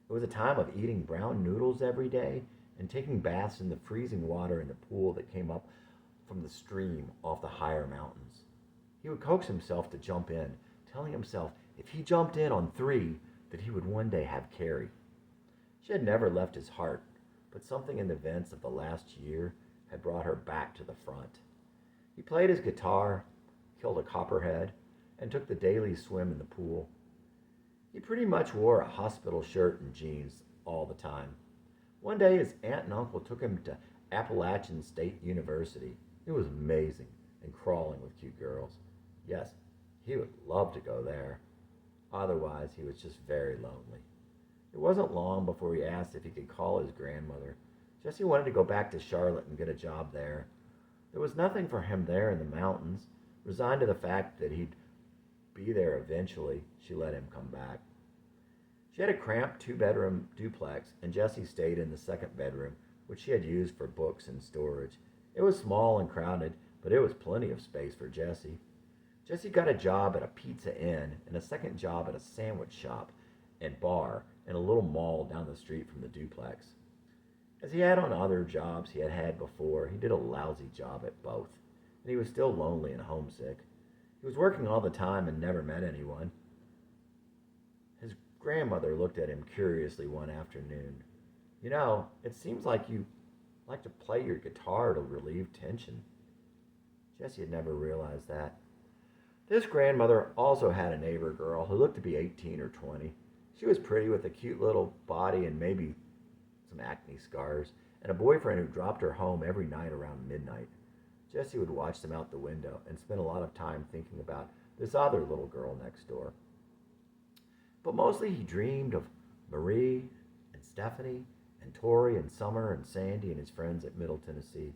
It was a time of eating brown noodles every day and taking baths in the freezing water in the pool that came up from the stream off the higher mountains. He would coax himself to jump in, telling himself if he jumped in on 3, that he would one day have Carrie. She had never left his heart, but something in the events of the last year had brought her back to the front. He played his guitar, killed a copperhead, and took the daily swim in the pool. He pretty much wore a hospital shirt and jeans all the time. One day his aunt and uncle took him to Appalachian State University. It was amazing and crawling with cute girls. Yes, he would love to go there. Otherwise, he was just very lonely. It wasn't long before he asked if he could call his grandmother. Jesse wanted to go back to Charlotte and get a job there. There was nothing for him there in the mountains. Resigned to the fact that he'd be there eventually, she let him come back. She had a cramped 2-bedroom duplex, and Jesse stayed in the second bedroom, which she had used for books and storage. It was small and crowded, but it was plenty of space for Jesse. Jesse got a job at a pizza inn and a second job at a sandwich shop and bar in a little mall down the street from the duplex. As he had on other jobs he had had before, he did a lousy job at both, and he was still lonely and homesick. He was working all the time and never met anyone. His grandmother looked at him curiously one afternoon. You know, it seems like you like to play your guitar to relieve tension. Jesse had never realized that. This grandmother also had a neighbor girl who looked to be 18 or 20. She was pretty with a cute little body and maybe some acne scars, and a boyfriend who dropped her home every night around midnight. Jesse would watch them out the window and spend a lot of time thinking about this other little girl next door. But mostly he dreamed of Marie and Stephanie and Tori and Summer and Sandy and his friends at Middle Tennessee.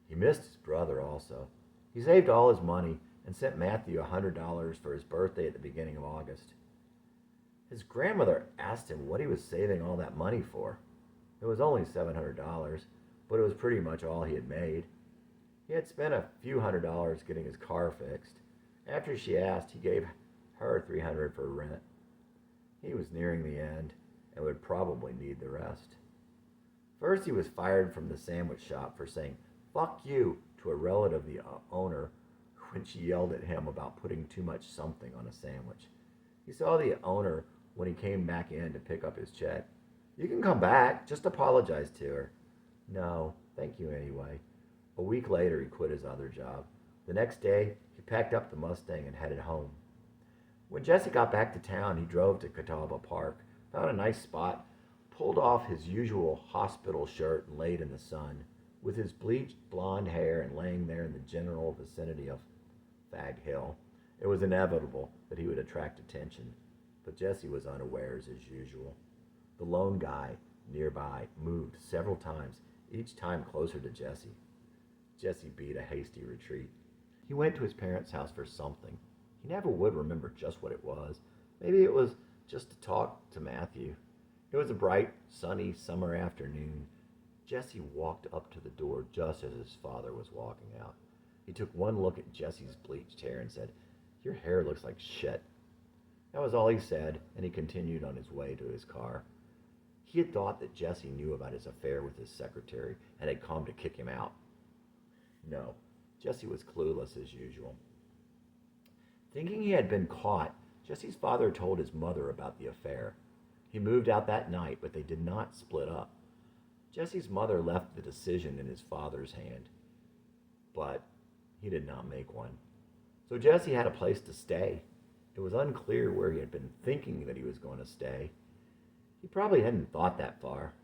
He missed his brother also. He saved all his money and sent Matthew $100 for his birthday at the beginning of August. His grandmother asked him what he was saving all that money for. It was only $700, but it was pretty much all he had made. He had spent a few $100s getting his car fixed. After she asked, he gave her $300 for rent. He was nearing the end and would probably need the rest. First, he was fired from the sandwich shop for saying, "Fuck you," to a relative of the owner when she yelled at him about putting too much something on a sandwich. He saw the owner when he came back in to pick up his check. "You can come back, just apologize to her." "No, thank you anyway." A week later, he quit his other job. The next day, he packed up the Mustang and headed home. When Jesse got back to town, he drove to Catawba Park, found a nice spot, pulled off his usual hospital shirt and laid in the sun, with his bleached blonde hair and laying there in the general vicinity of Fag Hill. It was inevitable that he would attract attention, but Jesse was unawares as usual. The lone guy nearby moved several times, each time closer to Jesse. Jesse beat a hasty retreat. He went to his parents' house for something. He never would remember just what it was. Maybe it was just to talk to Matthew. It was a bright, sunny summer afternoon. Jesse walked up to the door just as his father was walking out. He took one look at Jesse's bleached hair and said, "Your hair looks like shit." That was all he said, and he continued on his way to his car. He had thought that Jesse knew about his affair with his secretary and had come to kick him out. No, Jesse was clueless as usual. Thinking he had been caught, Jesse's father told his mother about the affair. He moved out that night, but they did not split up. Jesse's mother left the decision in his father's hand, but he did not make one. So Jesse had a place to stay. It was unclear where he had been thinking that he was going to stay. He probably hadn't thought that far.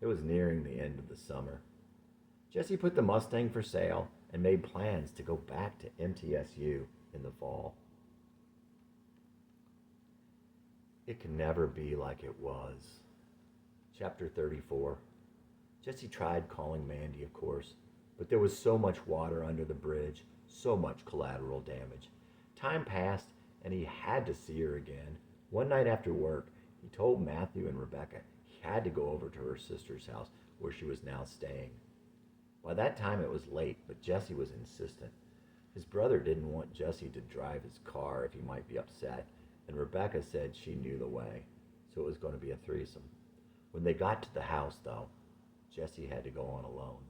It was nearing the end of the summer. Jesse put the Mustang for sale and made plans to go back to MTSU in the fall. It can never be like it was. Chapter 34. Jesse tried calling Mandy, of course, but there was so much water under the bridge, so much collateral damage. Time passed, and he had to see her again. One night after work, he told Matthew and Rebecca he had to go over to her sister's house, where she was now staying. By that time it was late, but Jesse was insistent. His brother didn't want Jesse to drive his car if he might be upset, and Rebecca said she knew the way, so it was going to be a threesome. When they got to the house, though, Jesse had to go on alone.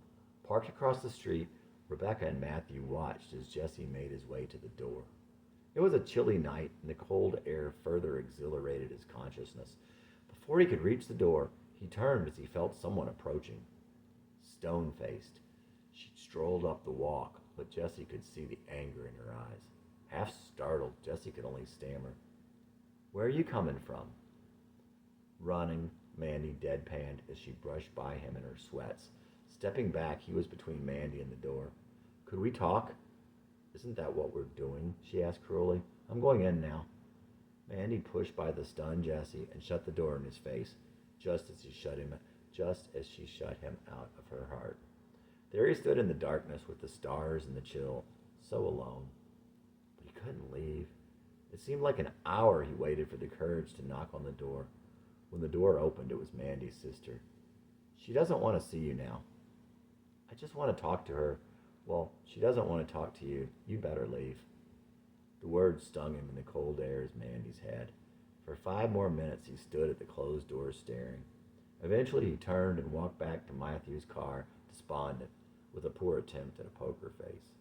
Parked across the street, Rebecca and Matthew watched as Jesse made his way to the door. It was a chilly night, and the cold air further exhilarated his consciousness. Before he could reach the door, he turned as he felt someone approaching. Stone-faced, she strolled up the walk, but Jesse could see the anger in her eyes. Half startled, Jesse could only stammer, "Where are you coming from?" Running, Mandy deadpanned as she brushed by him in her sweats. Stepping back, he was between Mandy and the door. "Could we talk?" "Isn't that what we're doing?" she asked cruelly. "I'm going in now." Mandy pushed by the stunned Jesse and shut the door in his face, just as she shut him out of her heart. There he stood in the darkness with the stars and the chill, so alone. But he couldn't leave. It seemed like an hour he waited for the courage to knock on the door. When the door opened, it was Mandy's sister. "She doesn't want to see you now." "I just want to talk to her." "Well, she doesn't want to talk to you. You better leave." The words stung him in the cold air as Mandy's head. For 5 more minutes he stood at the closed door staring. Eventually he turned and walked back to Matthew's car, despondent, with a poor attempt at a poker face.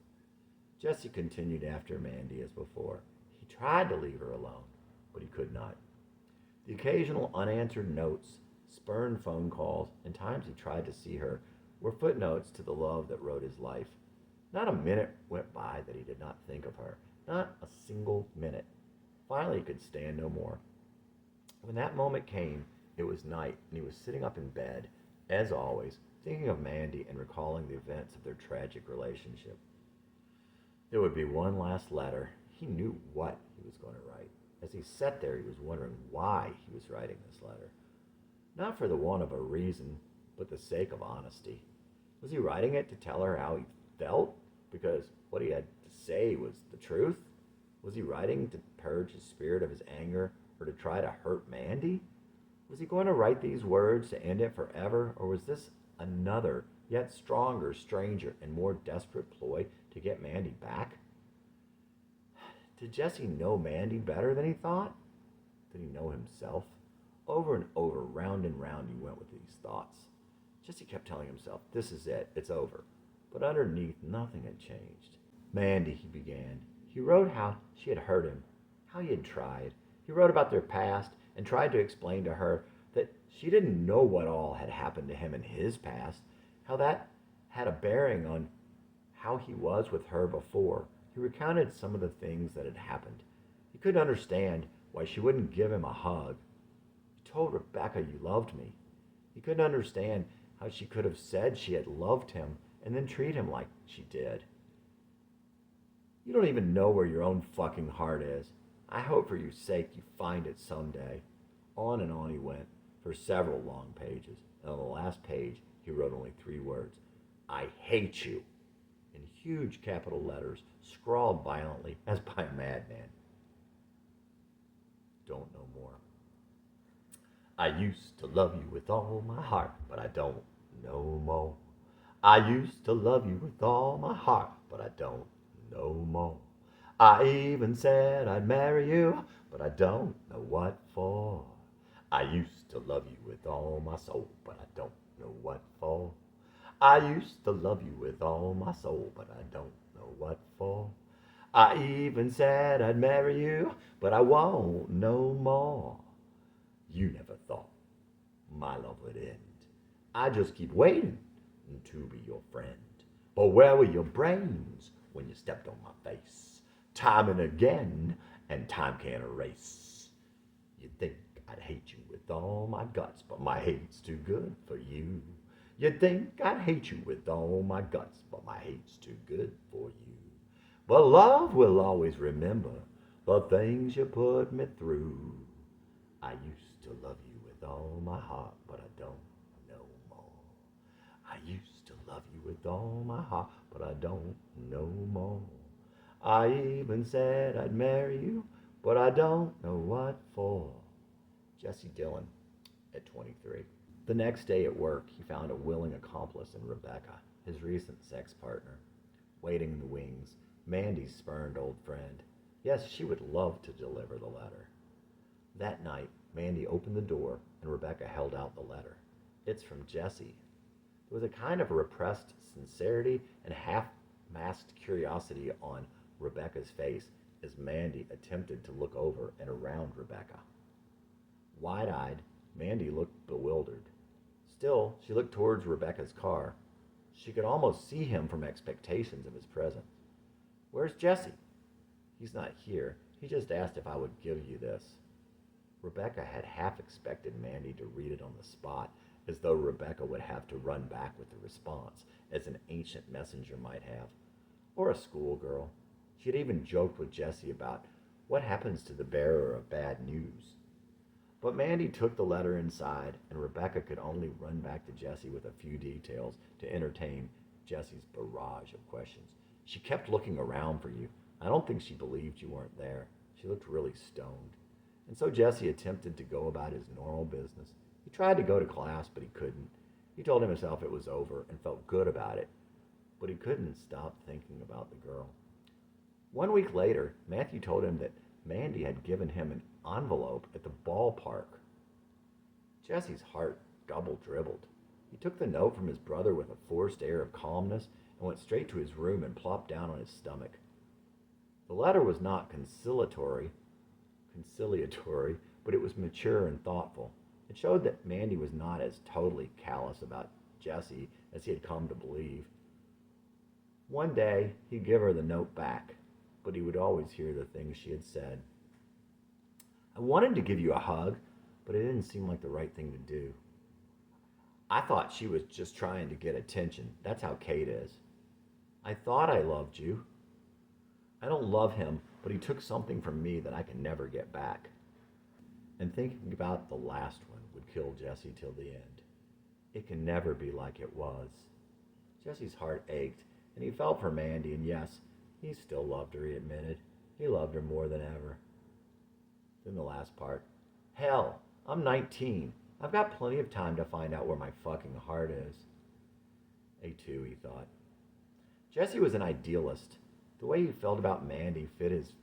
Jesse continued after Mandy as before. He tried to leave her alone, but he could not. The occasional unanswered notes, spurned phone calls, and times he tried to see her were footnotes to the love that wrote his life. Not a minute went by that he did not think of her. Not a single minute. Finally he could stand no more. When that moment came, it was night, and he was sitting up in bed, as always, thinking of Mandy and recalling the events of their tragic relationship. There would be one last letter. He knew what he was going to write. As he sat there, he was wondering why he was writing this letter. Not for the want of a reason, but the sake of honesty. Was he writing it to tell her how he felt? Because what he had to say was the truth? Was he writing to purge his spirit of his anger or to try to hurt Mandy? Was he going to write these words to end it forever, or was this another, yet stronger, stranger, and more desperate ploy to get Mandy back? Did Jesse know Mandy better than he thought? Did he know himself? Over and over, round and round, he went with these thoughts. Jesse kept telling himself, this is it, it's over. But underneath, nothing had changed. Mandy, he began. He wrote how she had hurt him, how he had tried. He wrote about their past and tried to explain to her that she didn't know what all had happened to him in his past, how that had a bearing on how he was with her before. He recounted some of the things that had happened. He couldn't understand why she wouldn't give him a hug. He told Rebecca, you loved me. He couldn't understand how she could have said she had loved him and then treat him like she did. You don't even know where your own fucking heart is. I hope for your sake you find it someday. On and on he went for several long pages. And on the last page, he wrote only 3 words. I hate you. In huge capital letters, scrawled violently as by a madman. Don't know more. I used to love you with all my heart, but I don't no more. I used to love you with all my heart, but I don't no more. I even said I'd marry you, but I don't know what for. I used to love you with all my soul, but I don't know what for. I used to love you with all my soul, but I don't know what for. I even said I'd marry you, but I won't no more. You never thought my love would end. I just keep waiting to be your friend. But where were your brains when you stepped on my face? Time and again, and time can't erase. You'd think I'd hate you with all my guts, but my hate's too good for you. You'd think I'd hate you with all my guts, but my hate's too good for you. But love will always remember the things you put me through. I used to love you with all my heart, but I don't no more. I used to love you with all my heart, but I don't no more. I even said I'd marry you, but I don't know what for. Jesse Dillon at 23. The next day at work, he found a willing accomplice in Rebecca, his recent sex partner. Waiting in the wings, Mandy's spurned old friend. Yes, she would love to deliver the letter. That night, Mandy opened the door, and Rebecca held out the letter. It's from Jesse. There was a kind of repressed sincerity and half-masked curiosity on Rebecca's face as Mandy attempted to look over and around Rebecca. Wide-eyed, Mandy looked bewildered. Still, she looked towards Rebecca's car. She could almost see him from expectations of his presence. Where's Jesse? He's not here. He just asked if I would give you this. Rebecca had half expected Mandy to read it on the spot, as though Rebecca would have to run back with the response, as an ancient messenger might have. Or a schoolgirl. She had even joked with Jesse about what happens to the bearer of bad news. But Mandy took the letter inside, and Rebecca could only run back to Jesse with a few details to entertain Jesse's barrage of questions. She kept looking around for you. I don't think she believed you weren't there. She looked really stoned. And so Jesse attempted to go about his normal business. He tried to go to class, but he couldn't. He told himself it was over and felt good about it, but he couldn't stop thinking about the girl. 1 week later, Matthew told him that Mandy had given him an envelope at the ballpark. Jesse's heart double-dribbled. He took the note from his brother with a forced air of calmness and went straight to his room and plopped down on his stomach. The letter was not conciliatory, but it was mature and thoughtful. It showed that Mandy was not as totally callous about Jesse as he had come to believe. One day, he'd give her the note back, but he would always hear the things she had said. I wanted to give you a hug, but it didn't seem like the right thing to do. I thought she was just trying to get attention. That's how Kate is. I thought I loved you. I don't love him, but he took something from me that I can never get back. And thinking about the last one would kill Jesse till the end. It can never be like it was. Jesse's heart ached, and he felt for Mandy, and yes, he still loved her, he admitted. He loved her more than ever. Then the last part. Hell, I'm 19. I've got plenty of time to find out where my fucking heart is. A2, he thought. Jesse was an idealist. The way he felt about Mandy fit his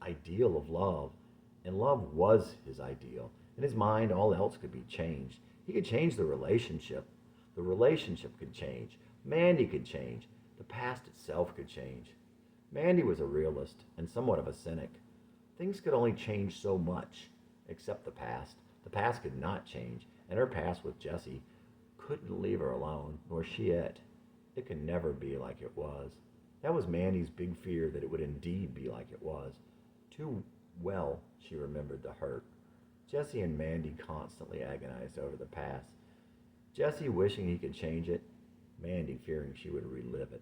ideal of love, and love was his ideal. In his mind, all else could be changed. He could change the relationship. The relationship could change. Mandy could change. The past itself could change. Mandy was a realist and somewhat of a cynic. Things could only change so much, except the past. The past could not change, and her past with Jesse couldn't leave her alone, nor she it. It could never be like it was. That was Mandy's big fear, that it would indeed be like it was. Too well she remembered the hurt. Jesse and Mandy constantly agonized over the past. Jesse wishing he could change it, Mandy fearing she would relive it.